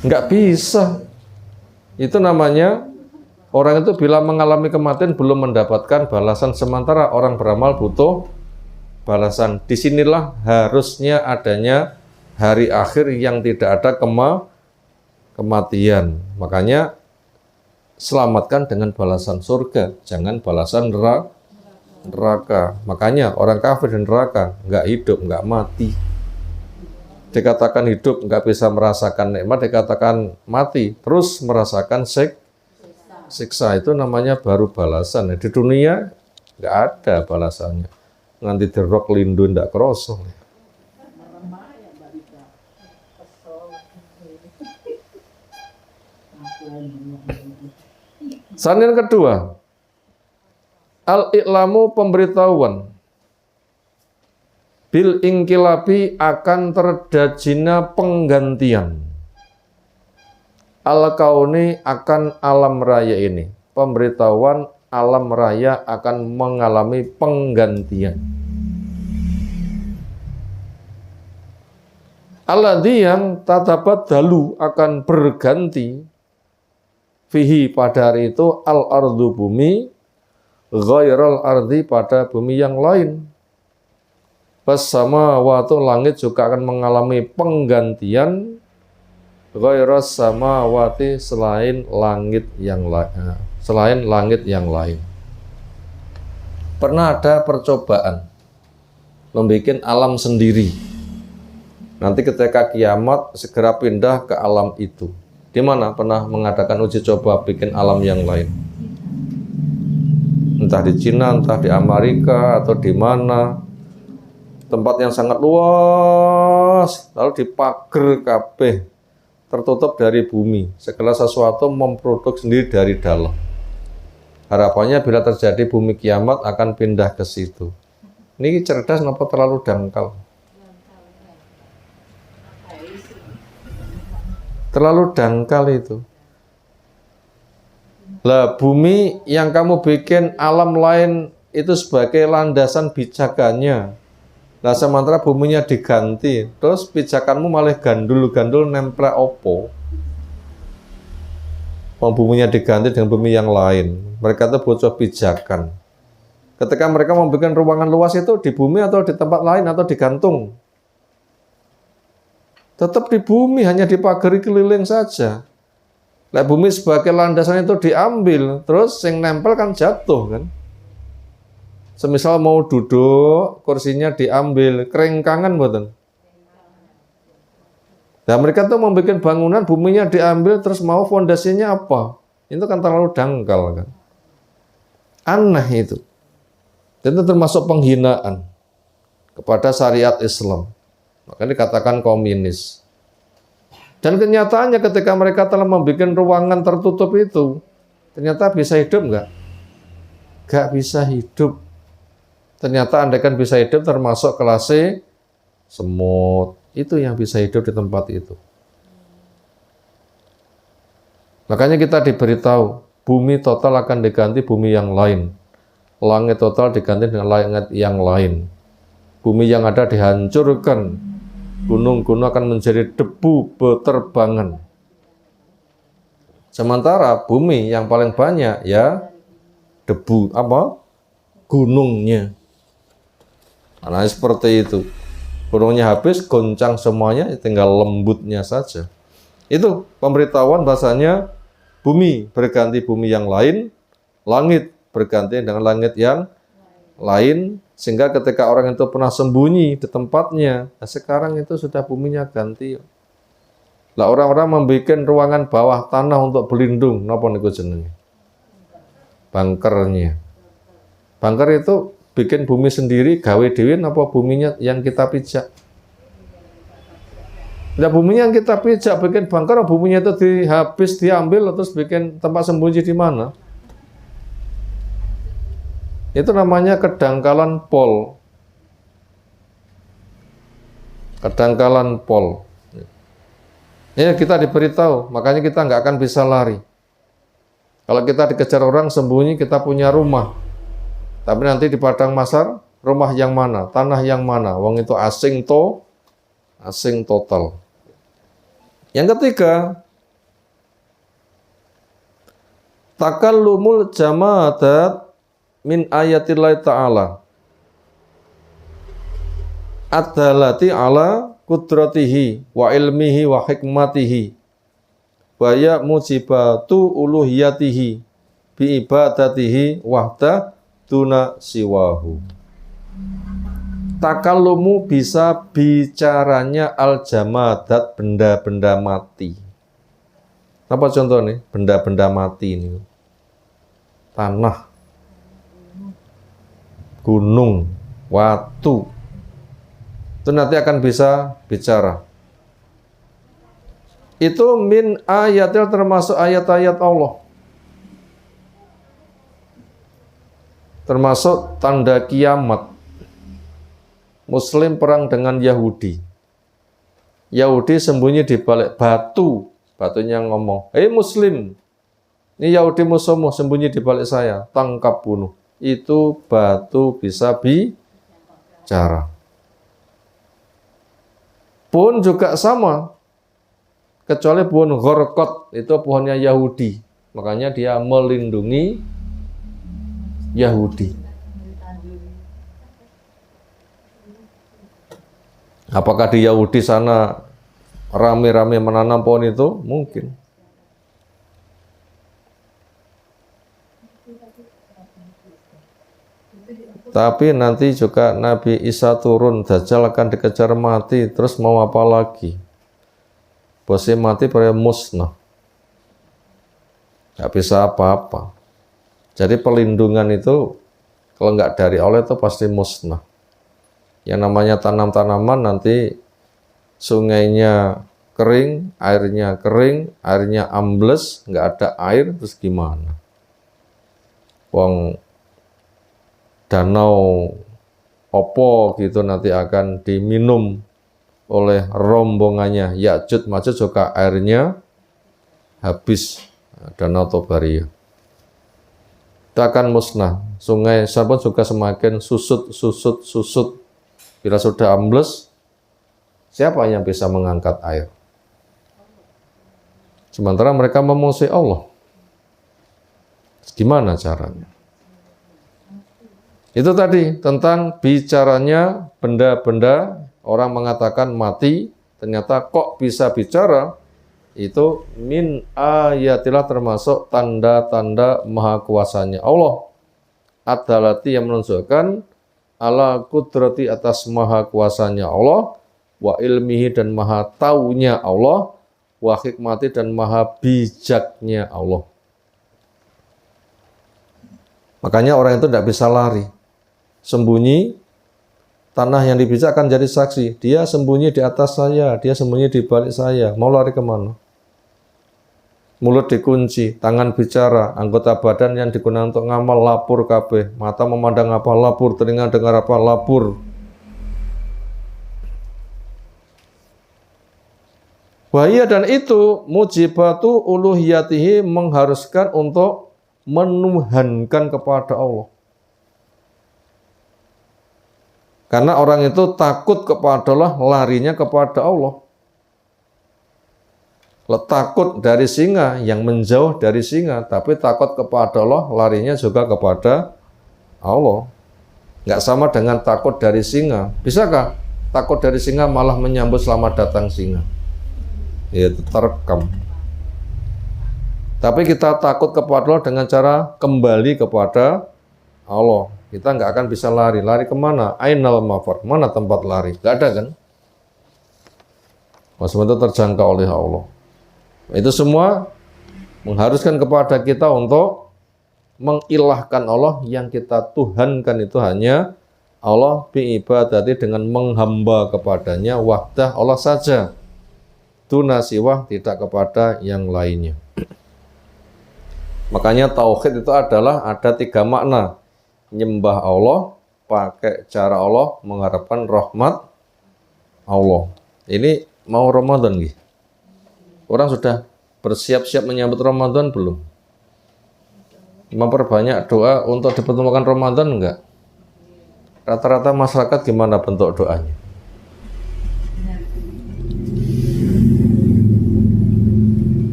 S1: Enggak bisa. Itu namanya orang itu bila mengalami kematian belum mendapatkan balasan, sementara orang beramal butuh balasan. Disinilah harusnya adanya hari akhir yang tidak ada kematian. Makanya selamatkan dengan balasan surga, jangan balasan neraka. Makanya orang kafir dan neraka nggak hidup, nggak mati. Dikatakan hidup nggak bisa merasakan nikmat, dikatakan mati terus merasakan siksa. Itu namanya baru balasan. Di dunia nggak ada balasannya. Nganti dirok lindu ndak kroso. Saran yang kedua, al-i'lamu pemberitahuan. Bil ingkilabi akan terjadinya penggantian. Al-kauni akan alam raya ini. Pemberitahuan alam raya akan mengalami penggantian. Alladzi yang tatabaddalu akan berganti fihi pada hari itu al-ardu bumi ghairal ardi pada bumi yang lain. As-samawatu langit juga akan mengalami penggantian ghairas samawati selain langit yang lain. Pernah ada percobaan membuat alam sendiri. Nanti ketika kiamat segera pindah ke alam itu. Di mana pernah mengadakan uji coba bikin alam yang lain? Entah di Cina, entah di Amerika, atau di mana. Tempat yang sangat luas, lalu dipager kabeh, tertutup dari bumi. Segala sesuatu memproduksi sendiri dari dalam. Harapannya bila terjadi bumi kiamat akan pindah ke situ. Ini cerdas kenapa terlalu dangkal? Terlalu dangkal itu. Lah bumi yang kamu bikin alam lain itu sebagai landasan pijakannya. Nah sementara buminya diganti, terus pijakanmu malah gandul-gandul nempel opo. Buminya diganti dengan bumi yang lain. Mereka itu butuh pijakan. Ketika mereka membuat ruangan luas itu di bumi atau di tempat lain atau digantung? Tetap di bumi, hanya dipagari keliling saja. Lah bumi sebagai landasan itu diambil, terus yang nempel kan jatuh kan. Semisal mau duduk, kursinya diambil, kerengkangan mboten. Nah mereka tuh membuat bangunan, buminya diambil, terus mau fondasinya apa? Itu kan terlalu dangkal kan. Aneh itu. Itu termasuk penghinaan kepada syariat Islam. Makanya dikatakan komunis. Dan kenyataannya ketika mereka telah membuat ruangan tertutup itu, ternyata bisa hidup nggak? Nggak bisa hidup. Ternyata andaikan bisa hidup termasuk kelas semut. Itu yang bisa hidup di tempat itu. Makanya kita diberitahu, bumi total akan diganti bumi yang lain. Langit total diganti dengan langit yang lain. Bumi yang ada dihancurkan. Gunung-gunung akan menjadi debu beterbangan. Sementara bumi yang paling banyak ya debu apa? Gunungnya. Nah, seperti itu. Gunungnya habis, goncang semuanya, tinggal lembutnya saja. Itu pemberitahuan bahasanya bumi berganti bumi yang lain, langit berganti dengan langit yang lain, sehingga ketika orang itu pernah sembunyi di tempatnya, nah sekarang itu sudah buminya ganti. Lah orang-orang membuat ruangan bawah tanah untuk berlindung, napa niku jenenge? Bunkernya. Bunker itu bikin bumi sendiri, gawe dhewe napa buminya yang kita pijak? Nah, buminya yang kita pijak bikin bunker, buminya itu habis diambil terus bikin tempat sembunyi di mana? Itu namanya kedangkalan pol. Kedangkalan pol. Ya, kita diberitahu, makanya kita nggak akan bisa lari. Kalau kita dikejar orang sembunyi, kita punya rumah. Tapi nanti di padang mahsyar, rumah yang mana? Tanah yang mana? Wong itu asing total. Yang ketiga, takallumul jamadat min ayatillahi ta'ala ad-dalati ala kudratihi wa ilmihi wa hikmatihi wa ya mujibatu uluhiyatihi bi ibadatihi wahda duna siwahu. Takallumu bisa bicaranya al-jamadat, benda-benda mati. Apa contoh nih? Benda-benda mati ini. Tanah, gunung, watu. Itu nanti akan bisa bicara. Itu min ayatil, termasuk ayat-ayat Allah. Termasuk tanda kiamat. Muslim perang dengan Yahudi. Yahudi sembunyi di balik batu. Batunya ngomong, "Hei Muslim, ini Yahudi musuhmu sembunyi di balik saya, tangkap bunuh." Itu batu bisa bicara. Pohon juga sama. Kecuali pohon Gharqad, itu pohonnya Yahudi. Makanya dia melindungi Yahudi. Apakah di Yahudi sana rame-rame menanam pohon itu? Mungkin. Tapi nanti juga Nabi Isa turun, Dajjal akan dikejar mati, terus mau apa lagi? Bosnya mati pada musnah. Gak bisa apa-apa. Jadi perlindungan itu kalau nggak dari Allah itu pasti musnah. Yang namanya tanam-tanaman nanti sungainya kering, airnya ambles, nggak ada air, terus gimana? Wong danau opo gitu nanti akan diminum oleh rombongannya Ya'juj Ma'juj, juga airnya habis, danau Tobaria. Itu akan musnah. Sungai pun juga semakin susut. Bila sudah ambles, siapa yang bisa mengangkat air? Sementara mereka memusuhi Allah. Gimana caranya? Itu tadi tentang bicaranya benda-benda. Orang mengatakan mati, ternyata kok bisa bicara? Itu min ayatillah, termasuk tanda-tanda maha kuasanya Allah. Ad-dalati, yang menunjukkan ala kudrati, atas maha kuasanya Allah, wa ilmihi, dan maha taunya Allah, wa hikmati, dan maha bijaknya Allah. Makanya orang itu tidak bisa lari. Sembunyi, tanah yang dipijak akan jadi saksi. Dia sembunyi di atas saya, dia sembunyi di balik saya. Mau lari kemana? Mulut dikunci, tangan bicara, anggota badan yang digunakan untuk ngamal lapur kabeh. Mata memandang apa? Lapur. Telinga dengar apa? Lapur. Wahia, dan itu mujibatu uluhiyatihi, mengharuskan untuk menuhankan kepada Allah. Karena orang itu takut kepada Allah, larinya kepada Allah. Takut dari singa, yang menjauh dari singa, tapi takut kepada Allah, larinya juga kepada Allah. Nggak sama dengan takut dari singa. Bisakah takut dari singa malah menyambut selamat datang singa? Ya, itu terekam. Tapi kita takut kepada Allah dengan cara kembali kepada Allah. Kita nggak akan bisa lari. Lari kemana? Ainal mafar. Mana tempat lari? Nggak ada kan? Semua itu terjangkau oleh Allah. Itu semua mengharuskan kepada kita untuk mengilahkan Allah. Yang kita tuhankan itu hanya Allah biibadati, dengan menghamba kepadanya wahdah Allah saja. Duna siwah, tidak kepada yang lainnya. Makanya tauhid itu adalah ada 3 makna. Nyembah Allah, pakai cara Allah, mengharapkan rahmat Allah. Ini mau Ramadan gitu. Orang sudah bersiap-siap menyambut Ramadan belum? Memperbanyak doa untuk dipertemukan Ramadan enggak? Rata-rata masyarakat gimana bentuk doanya?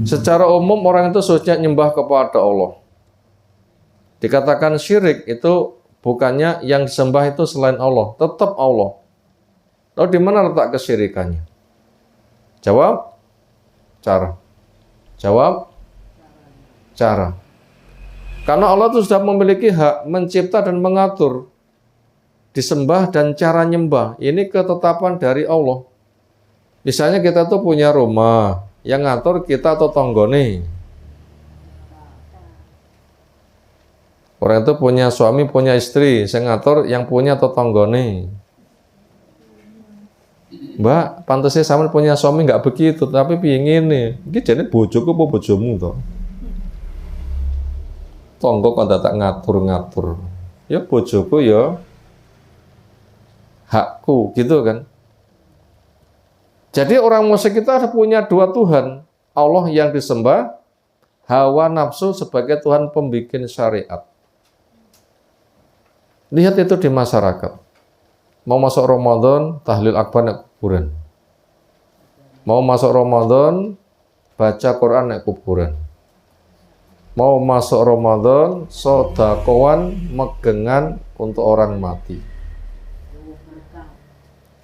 S1: Secara umum orang itu seharusnya nyembah kepada Allah. Dikatakan syirik itu bukannya yang disembah itu selain Allah, tetap Allah. Lalu di mana letak kesyirikannya? Jawab, cara. Jawab, cara. Karena Allah itu sudah memiliki hak mencipta dan mengatur disembah dan cara nyembah. Ini ketetapan dari Allah. Misalnya kita tuh punya rumah, yang ngatur kita atau tonggone. Orang itu punya suami, punya istri, saya ngatur yang punya atau tonggone. Mbak, pantasnya sama punya suami nggak begitu, tapi pingin nih. Ini jadi bojoku apa bojomu toh? Tonggo kok tak ngatur-ngatur. Ya bojoku ya hakku, gitu kan. Jadi orang musyrik kita punya 2 Tuhan. Allah yang disembah, hawa nafsu sebagai Tuhan pembikin syariat. Lihat itu di masyarakat. Mau masuk Ramadan, tahlil akbar naik kuburan. Mau masuk Ramadan, baca Quran naik kuburan. Mau masuk Ramadan, sodakowan, megengan untuk orang mati.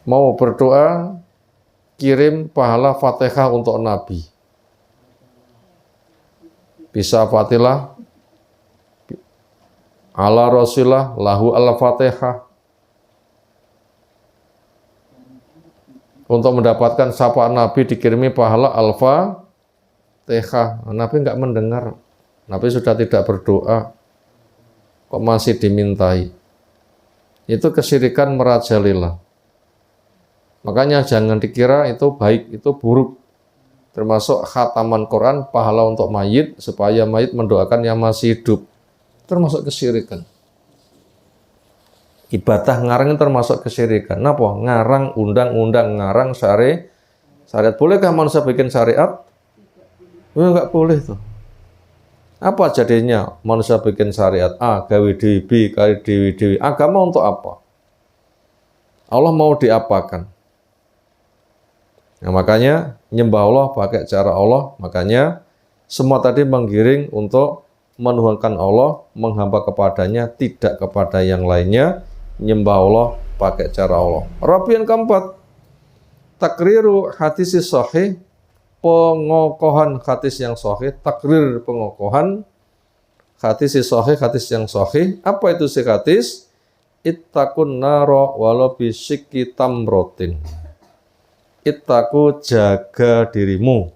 S1: Mau berdoa, kirim pahala Fatihah untuk Nabi. Bisa Fatihah, ala Rasulullah, lahu al-Fatihah. Untuk mendapatkan sapaan Nabi dikirimi pahala al-Fatihah. Nabi nggak mendengar. Nabi sudah tidak berdoa. Kok masih dimintai? Itu kesyirikan merajalela. Makanya jangan dikira itu baik, itu buruk. Termasuk khataman Quran, pahala untuk mayit, supaya mayit mendoakan yang masih hidup. Termasuk kesyirikan. Ibadah ngarang termasuk kesyirikan. Napa? Ngarang undang-undang, ngarang syariat. Bolehkah manusia bikin syariat? Ya enggak boleh tuh. Apa jadinya manusia bikin syariat? A, gawe dewi, B, gawe dewi. Agama untuk apa? Allah mau diapakan? Nah, makanya nyembah Allah pakai cara Allah. Makanya semua tadi menggiring untuk menuhankan Allah, menghamba kepadanya, tidak kepada yang lainnya. Nyembah Allah pakai cara Allah. Rabi yang keempat, takriru hadis sahih, pengokohan hadis yang sahih. Takrir pengokohan hadis sahih, hadis yang sahih. Apa itu si hadis? Ittaqun naro walau bisyikki tamrotin. Ittaku, jaga dirimu.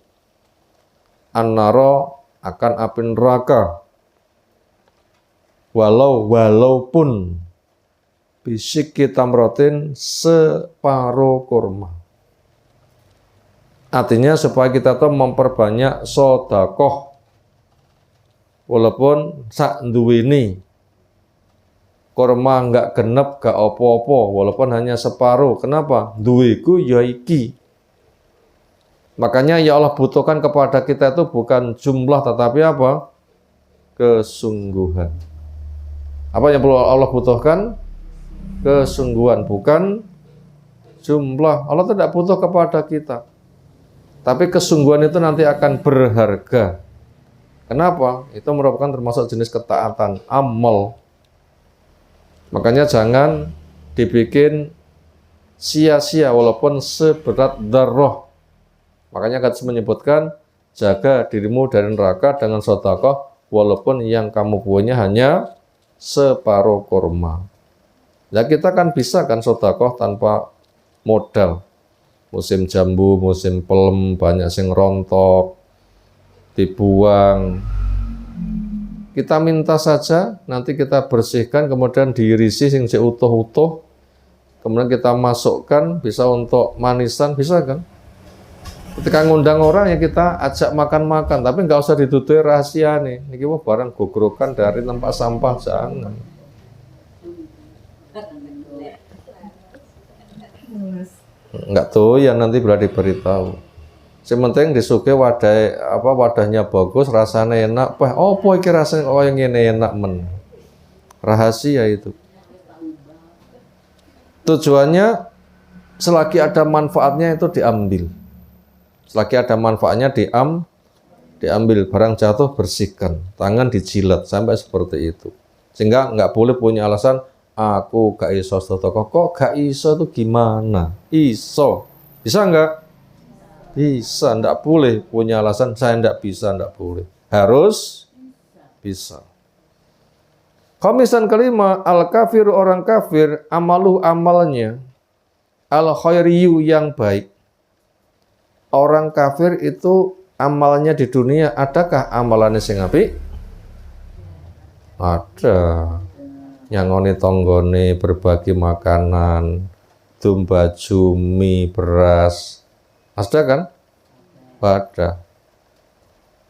S1: An-naro, akan api neraka. Walaupun bisyikki tamrotin, separuh kurma. Artinya supaya kita tuh memperbanyak sodakoh. Walaupun sak duweni kurma nggak genep, gak opo-opo, walaupun hanya separuh. Kenapa? Duwiku ya iki. Makanya ya Allah butuhkan kepada kita itu bukan jumlah, tetapi apa? Kesungguhan. Apa yang perlu Allah butuhkan? Kesungguhan, bukan jumlah. Allah tidak butuh kepada kita. Tapi kesungguhan itu nanti akan berharga. Kenapa? Itu merupakan termasuk jenis ketaatan, amal. Makanya jangan dibikin sia-sia walaupun seberat darah. Makanya hadis menyebutkan jaga dirimu dari neraka dengan sedekah walaupun yang kamu punya hanya separuh kurma. Ya kita kan bisa kan sedekah tanpa modal. Musim jambu, musim pelem, banyak sing rontok, dibuang. Kita minta saja, nanti kita bersihkan, kemudian diirisi sing utuh-utuh, kemudian kita masukkan, bisa untuk manisan, bisa kan? Ketika ngundang orang ya kita ajak makan-makan, tapi nggak usah ditutupi rahasia nih. Ini barang gogrokan dari tempat sampah, jangan. Nggak tahu ya nanti bila diberitahu. Sementing disukai wadahnya bagus, rasanya enak. Iki rasanya yang ini enak men. Rahasia itu. Tujuannya selagi ada manfaatnya itu diambil. Selagi ada manfaatnya diambil. Barang jatuh bersihkan, tangan dijilat sampai seperti itu. Sehingga nggak boleh punya alasan aku gak iso sedekah. Kok gak iso itu gimana? Iso. Bisa nggak? Bisa, ndak boleh punya alasan saya ndak bisa, ndak boleh. Harus bisa. Khamisan kelima, al-kafir orang kafir, amalnya, al-khairiyu yang baik. Orang kafir itu amalnya di dunia, adakah amalannya sing apik? Ada. Nyangoni tonggone, berbagi makanan, baju, mie, beras. Ada kan? Ada.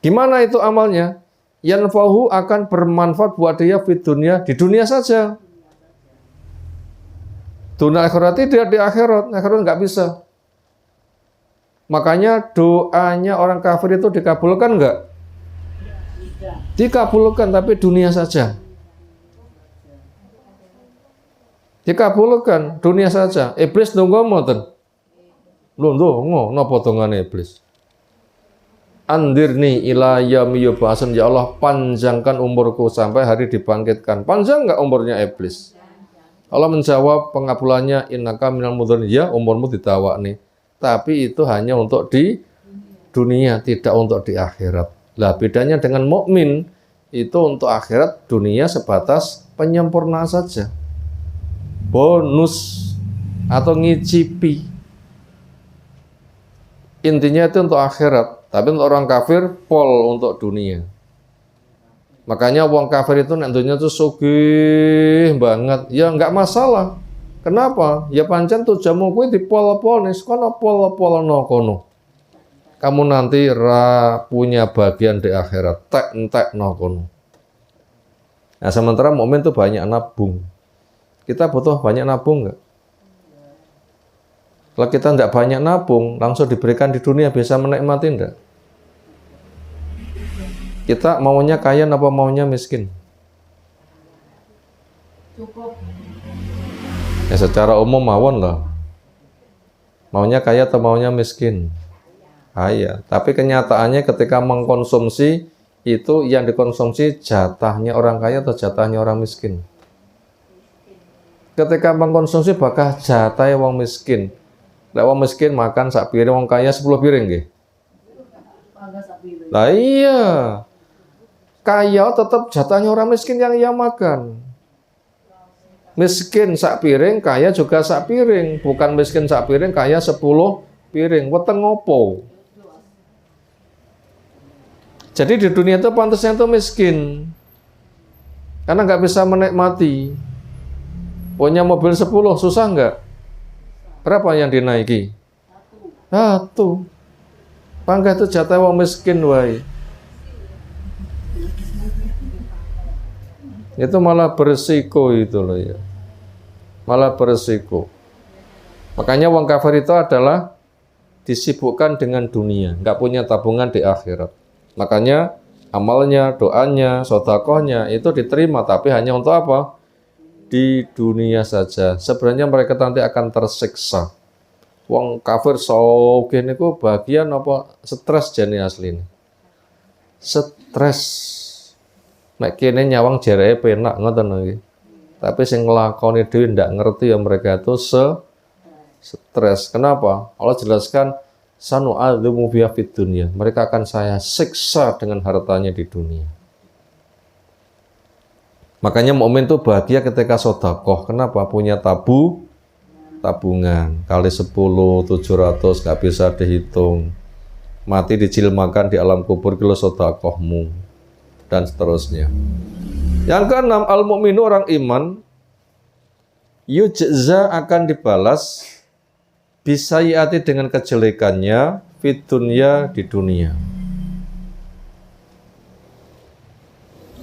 S1: Gimana itu amalnya? Yanfahu akan bermanfaat buat dia di dunia saja. Dunia akhirat tidak, di akhirat nggak bisa. Makanya doanya orang kafir itu dikabulkan nggak? Dikabulkan, tapi dunia saja. Dikabulkan dunia saja. Iblis nunggu moten. Loh, napa dongane iblis? Andirni ila yaumi yub'atsun, ya Allah panjangkan umurku sampai hari dibangkitkan. Panjang enggak umurnya iblis? Allah menjawab pengabulannya, innaka minal mudhrin, ya umurmu ditawakni. Tapi itu hanya untuk di dunia, tidak untuk di akhirat. Lah bedanya dengan mukmin, itu untuk akhirat, dunia sebatas penyempurnaan saja. Bonus atau ngicipi. Intinya itu untuk akhirat, tapi untuk orang kafir pol untuk dunia. Makanya orang kafir itu nantinya tuh sugih banget, ya nggak masalah. Kenapa? Ya pancen tuh jamu kuwi di pol-pol nih, kono pol-pol no kono. Kamu nanti punya bagian di akhirat, entek no kono. Nah sementara mukmin tuh banyak nabung. Kita butuh banyak nabung nggak? Kalau kita tidak banyak nabung, langsung diberikan di dunia, bisa menikmati enggak? Kita maunya kaya apa maunya miskin?
S2: Cukup.
S1: Ya secara umum mawon lah. Maunya kaya atau maunya miskin? Kaya. Tapi kenyataannya ketika mengkonsumsi, itu yang dikonsumsi jatahnya orang kaya atau jatahnya orang miskin? Ketika mengkonsumsi bakal jatahnya orang miskin. Lah wong miskin makan sak piring, wong kaya 10 piring nggih. Lah iya. Kaya tetap jatahnya orang miskin yang ia makan. Miskin sak piring, kaya juga sak piring. Bukan miskin sak piring, kaya 10 piring. Weteng ngopo? Jadi di dunia itu pantasnya itu miskin. Karena nggak bisa menikmati. Punya mobil 10, susah nggak? Berapa yang dinaiki? 1. Pangga itu jatah wong miskin wae. Itu malah berisiko itu loh ya. Malah berisiko. Makanya wong kafir itu adalah disibukkan dengan dunia, nggak punya tabungan di akhirat. Makanya amalnya, doanya, sedekahnya itu diterima, tapi hanya untuk apa? Di dunia saja. Sebenarnya mereka nanti akan tersiksa. Wong kafir sogeh niku bagian apa stres jane asline. Stres. Nek kene nyawang jereke penak ngoten iki. Tapi sing nglakoni dhewe ndak ngerti ya mereka itu stres. Kenapa? Allah jelaskan sanu'adzimu biha fid dunya. Mereka akan saya siksa dengan hartanya di dunia. Makanya mukmin itu bahagia ketika sedekah. Kenapa? Punya tabungan kali 10 700 nggak bisa dihitung. Mati dijilmakan di alam kubur kilo sedekahmu dan seterusnya. Yang keenam, al-mu'minu orang iman yujza akan dibalas bisayiati dengan kejelekannya fid dunya di dunia.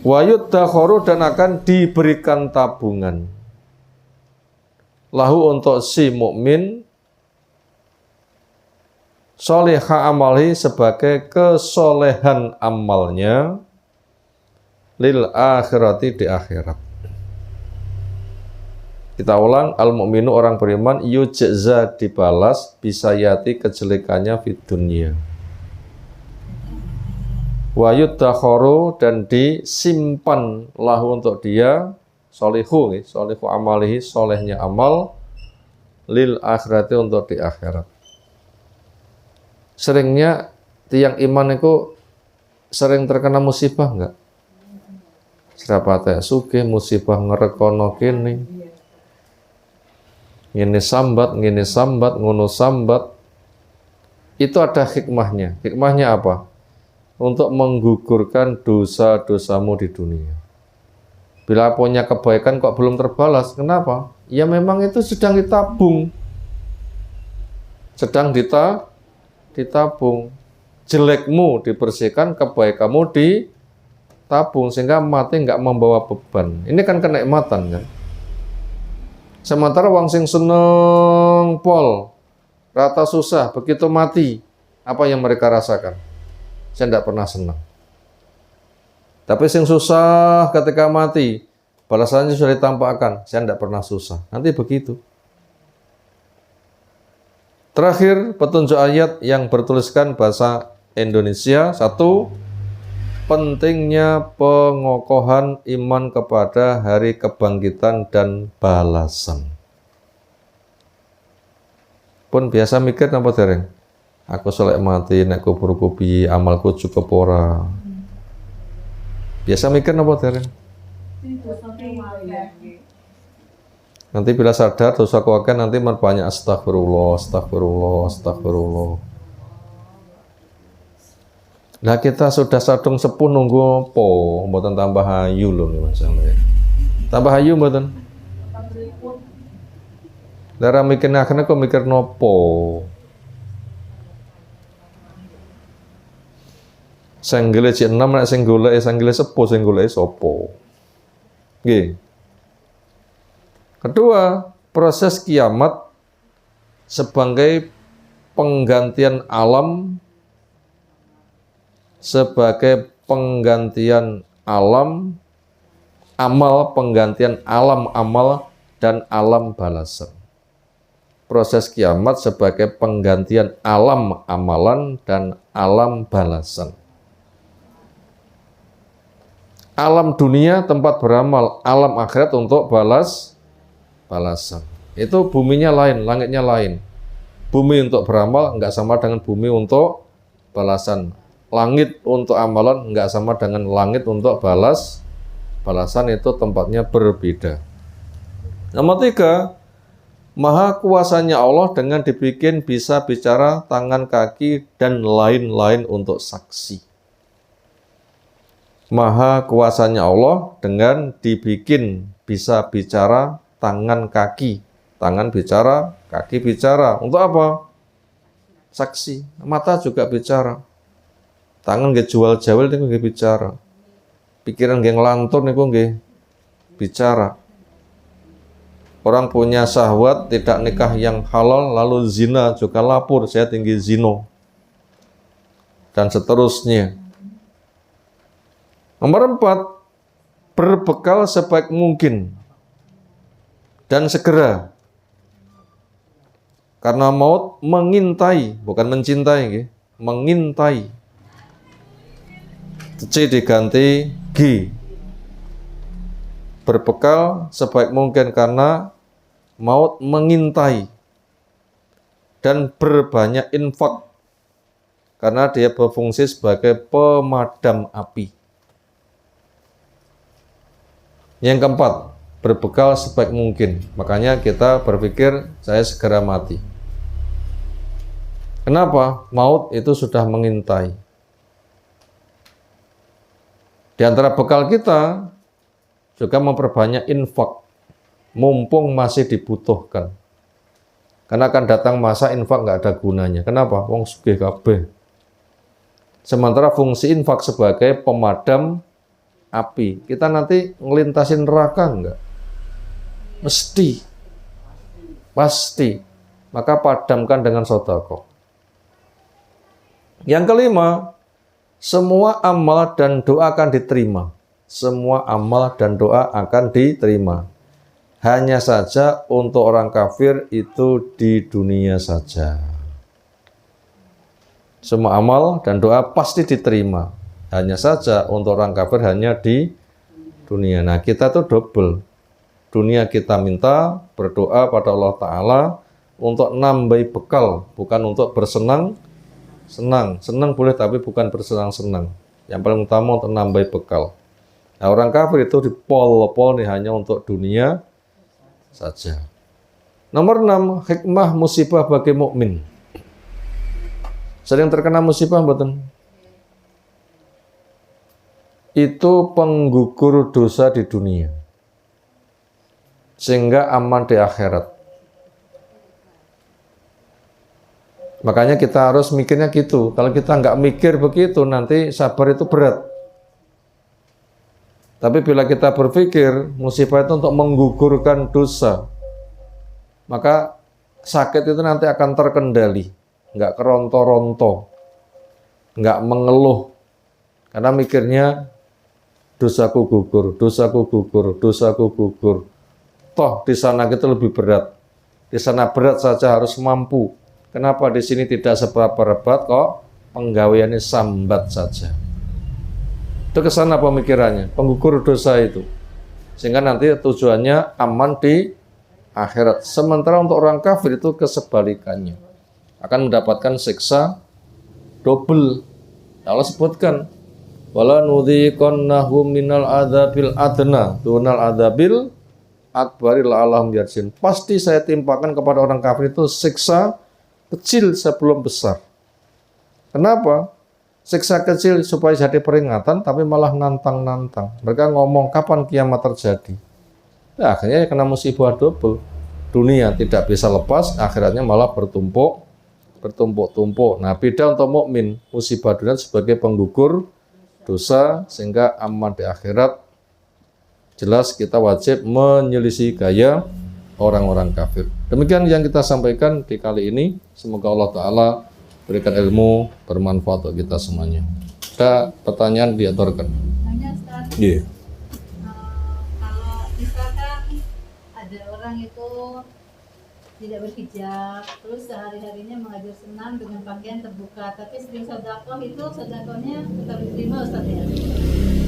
S1: Wa yuddakharu dan akan diberikan tabungan lahu untuk si mukmin solehah amali sebagai kesolehan amalnya lil akhirati di akhirat. Kita ulang, al-mu'minu orang beriman yujza dibalas bisayati kejelekannya fid dunya. Wa yuddakharu dan disimpan lahu untuk dia solihu amalihi solehnya amal lil akhirati untuk di akhirat. Seringnya tiang iman itu sering terkena musibah enggak? Serapa teh sugih musibah ngerekono kene. Ngene sambat, ngono sambat. Itu ada hikmahnya. Hikmahnya apa? Untuk menggugurkan dosa-dosamu di dunia. Bila punya kebaikan kok belum terbalas, kenapa? Ya memang itu sedang ditabung. Sedang ditabung. Jelekmu dibersihkan, kebaikanmu ditabung sehingga mati nggak membawa beban. Ini kan kenikmatan kan. Sementara wong sing seneng pol, rata susah, begitu mati, apa yang mereka rasakan? Saya tidak pernah senang. Tapi sing susah ketika mati, balasannya sudah ditampakkan, saya tidak pernah susah. Nanti begitu. Terakhir, petunjuk ayat yang bertuliskan bahasa Indonesia. 1. Pentingnya pengokohan iman kepada hari kebangkitan dan balasan. Pun biasa mikir napa dereng? Aku selek mati nek kuburku piye, amalku cukup ora. Biasa mikir napa dereng? Nanti bila sadar dosa kuakan nanti banyak astagfirullah. Nah kita sudah sadung sepuh nunggu apa? Mboten tambah hayu lho masalah. Tambah hayu mboten? Lara mikir akhirnya kok mikir nopo? Sanggile cek 6 nek sing golek sanggile sepuh sing golek sapa? Nggih. Kedua, proses kiamat sebagai penggantian alam amal penggantian alam amal dan alam balasan. Proses kiamat sebagai penggantian alam amalan dan alam balasan. Alam dunia tempat beramal, alam akhirat untuk balasan. Itu buminya lain, langitnya lain. Bumi untuk beramal enggak sama dengan bumi untuk balasan. Langit untuk amalan enggak sama dengan langit untuk balasan, itu tempatnya berbeda. Nomor 3, maha kuasanya Allah dengan dibikin bisa bicara tangan, kaki, dan lain-lain untuk saksi. Maha kuasanya Allah dengan dibikin bisa bicara tangan, kaki. Tangan bicara, kaki bicara. Untuk apa? Saksi. Mata juga bicara. Tangan nggih jual jawel niku nggih bicara. Pikiran nggih nglantur niku nggih bicara. Orang punya syahwat tidak nikah yang halal lalu zina juga lapor, saya tinggi zino. Dan seterusnya. Nomor 4, berbekal sebaik mungkin dan segera. Karena maut mengintai, bukan mencintai, nggih. Mengintai. C diganti G. berbekal sebaik mungkin karena maut mengintai, dan berbanyak infak karena dia berfungsi sebagai pemadam api. Yang keempat, berbekal sebaik mungkin. Makanya kita berpikir saya segera mati. Kenapa? Maut itu sudah mengintai. Di antara bekal kita juga memperbanyak infak, mumpung masih dibutuhkan. Karena akan datang masa infak nggak ada gunanya. Kenapa? Wong sugih kabeh. Sementara fungsi infak sebagai pemadam api. Kita nanti ngelintasin neraka enggak? Mesti. Pasti. Maka padamkan dengan sedekah. Yang kelima, semua amal dan doa akan diterima. Semua amal dan doa akan diterima. Hanya saja untuk orang kafir itu di dunia saja. Semua amal dan doa pasti diterima. Hanya saja untuk orang kafir hanya di dunia. Nah, kita tuh double. Dunia kita minta, berdoa pada Allah Ta'ala untuk nambah bekal, bukan untuk bersenang-senang. Senang boleh tapi bukan bersenang-senang. Yang paling utama untuk nambah bekal. Nah, orang kafir itu dipol-pol nih hanya untuk dunia saja. Nomor 6, hikmah musibah bagi mukmin. Sering terkena musibah mboten? Itu penggugur dosa di dunia, sehingga aman di akhirat. Makanya kita harus mikirnya gitu. Kalau kita nggak mikir begitu, nanti sabar itu berat. Tapi bila kita berpikir musibah itu untuk menggugurkan dosa, maka sakit itu nanti akan terkendali, nggak keronto-ronto, nggak mengeluh, karena mikirnya dosaku gugur, dosaku gugur, dosaku gugur. Toh di sana kita lebih berat, di sana berat saja harus mampu. Kenapa di sini tidak seberapa berat kok? Penggaweannya sambat saja. Itu kesana pemikirannya, penggugur dosa itu, sehingga nanti tujuannya aman di akhirat. Sementara untuk orang kafir itu kesebalikannya, akan mendapatkan siksa double. Allah sebutkan, wala nudhiqannahum minal adzabil adna dunal adzabil akbari la'allahum yarji'un. Pasti saya timpakan kepada orang kafir itu siksa kecil sebelum besar. Kenapa? Siksa kecil supaya jadi peringatan, tapi malah nantang-nantang. Mereka ngomong kapan kiamat terjadi. Nah, akhirnya kena musibah double. Dunia tidak bisa lepas, akhiratnya malah bertumpuk-tumpuk. Nah, beda untuk mukmin, musibah dunia sebagai penggugur dosa sehingga aman di akhirat. Jelas kita wajib menyelisih gaya orang-orang kafir. Demikian yang kita sampaikan di kali ini. Semoga Allah Ta'ala berikan ilmu bermanfaat untuk kita semuanya. Ada pertanyaan diaturkan. Iya.
S2: Kalau misalkan ada orang itu tidak berhijab, terus sehari-harinya mengajar senam dengan pakaian terbuka, tapi sering sedekah, itu sedekahnya tetap diterima Ustaz ya?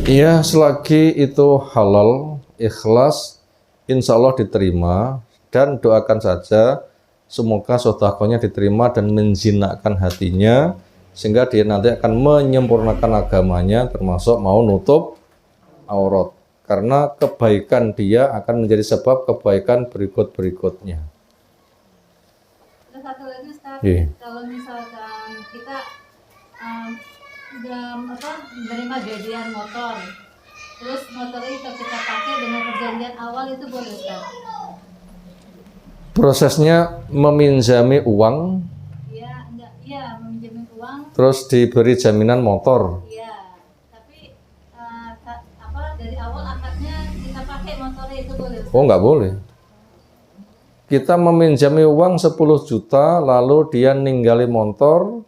S1: Iya, selagi itu halal, ikhlas, insya Allah diterima. Dan doakan saja semoga sedekahnya diterima dan menjinakkan hatinya, sehingga dia nanti akan menyempurnakan agamanya, termasuk mau nutup aurat. Karena kebaikan dia akan menjadi sebab kebaikan berikut-berikutnya.
S2: Terus satu lagi Ustaz, kalau misalkan kita menerima gajian motor, terus motor itu kita pakai dengan perjanjian awal, itu boleh Ustaz?
S1: Prosesnya meminjami uang,
S2: iya, meminjami uang,
S1: terus diberi jaminan motor.
S2: iya, tapi dari awal akadnya kita pakai motornya, itu boleh Ustaz?
S1: Oh, nggak boleh. Kita meminjami uang 10 juta, lalu dia ninggali motor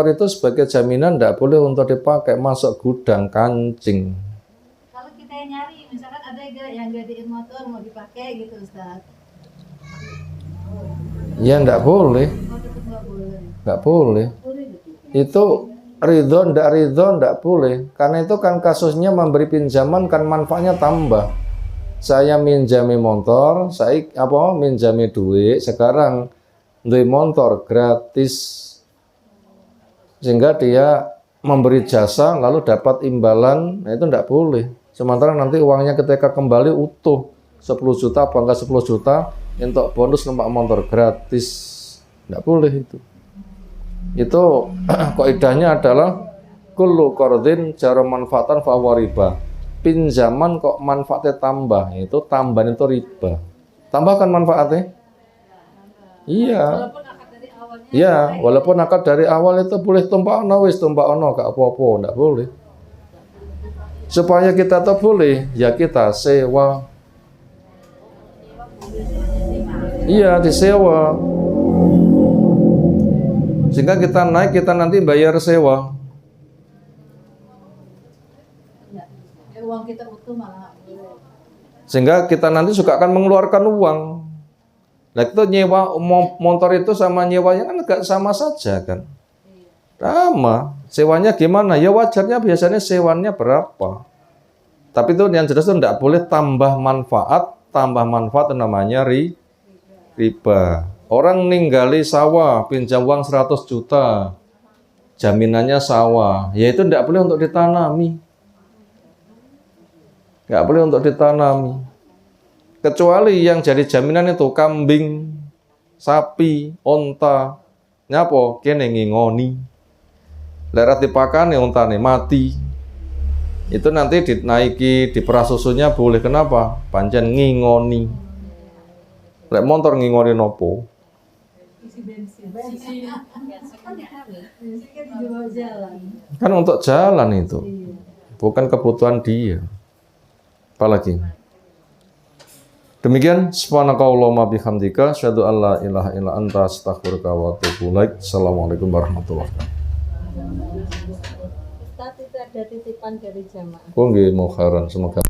S1: itu sebagai jaminan tidak boleh untuk dipakai, masuk gudang kancing.
S2: Kalau kita yang nyari, misalkan ada yang gadein motor mau dipakai gitu Ustaz,
S1: Ya tidak boleh. Nggak boleh. Itu ridho tidak boleh. Karena itu kan kasusnya memberi pinjaman kan manfaatnya tambah. saya minjami motor, saya minjami duit, sekarang duit motor gratis, sehingga dia memberi jasa lalu dapat imbalan, nah itu tidak boleh. Sementara nanti uangnya ketika kembali utuh 10 juta, apa enggak 10 juta untuk bonus numpak motor gratis, tidak boleh itu. Itu kaidahnya adalah kullu qardin jara manfaatan fa huwa riba. Pinjaman kok manfaatnya tambah, itu tambahan itu riba. Tambahkan manfaatnya. Iya.
S2: Walaupun akad dari awalnya.
S1: Iya, walaupun akad dari awal itu boleh tumpah ono wis tumpah ono gak apa-apa, enggak boleh. Supaya kita tuh boleh, ya kita sewa. Iya, disewa. Sehingga kita naik, kita nanti bayar sewa.
S2: Uang kita utuh malah.
S1: Sehingga kita nanti juga akan mengeluarkan uang. Nah itu nyewa motor itu sama nyewanya kan agak sama saja kan. Sama. Sewanya gimana? Ya wajarnya biasanya sewanya berapa. Tapi itu yang jelas itu tidak boleh tambah manfaat. Tambah manfaat namanya riba. Orang ninggali sawah, pinjam uang 100 juta. Jaminannya sawah. Ya itu tidak boleh untuk ditanami. Nggak boleh untuk ditanami. Kecuali yang jadi jaminan itu kambing, sapi, onta. Nyapa? Kene ngingoni. Lerat dipakane ontane mati. Itu nanti dinaiki, diperah susunya boleh. Kenapa? Pancen ngingoni. Lek motor ngingoni nopo?
S2: Isi bensin. Kan dibawa jalan.
S1: Kan untuk jalan itu.
S2: Iya.
S1: Bukan kebutuhan dia. Apalagi. Demikian subhanakallahumma bihamdika asyhadu an la ilaha illa anta astaghfiruka wa atubu ilaik. Assalamualaikum warahmatullahi wabarakatuh.
S2: Ustaz, itu ada titipan dari jamaah.
S1: Oh nggih, mau khairan semoga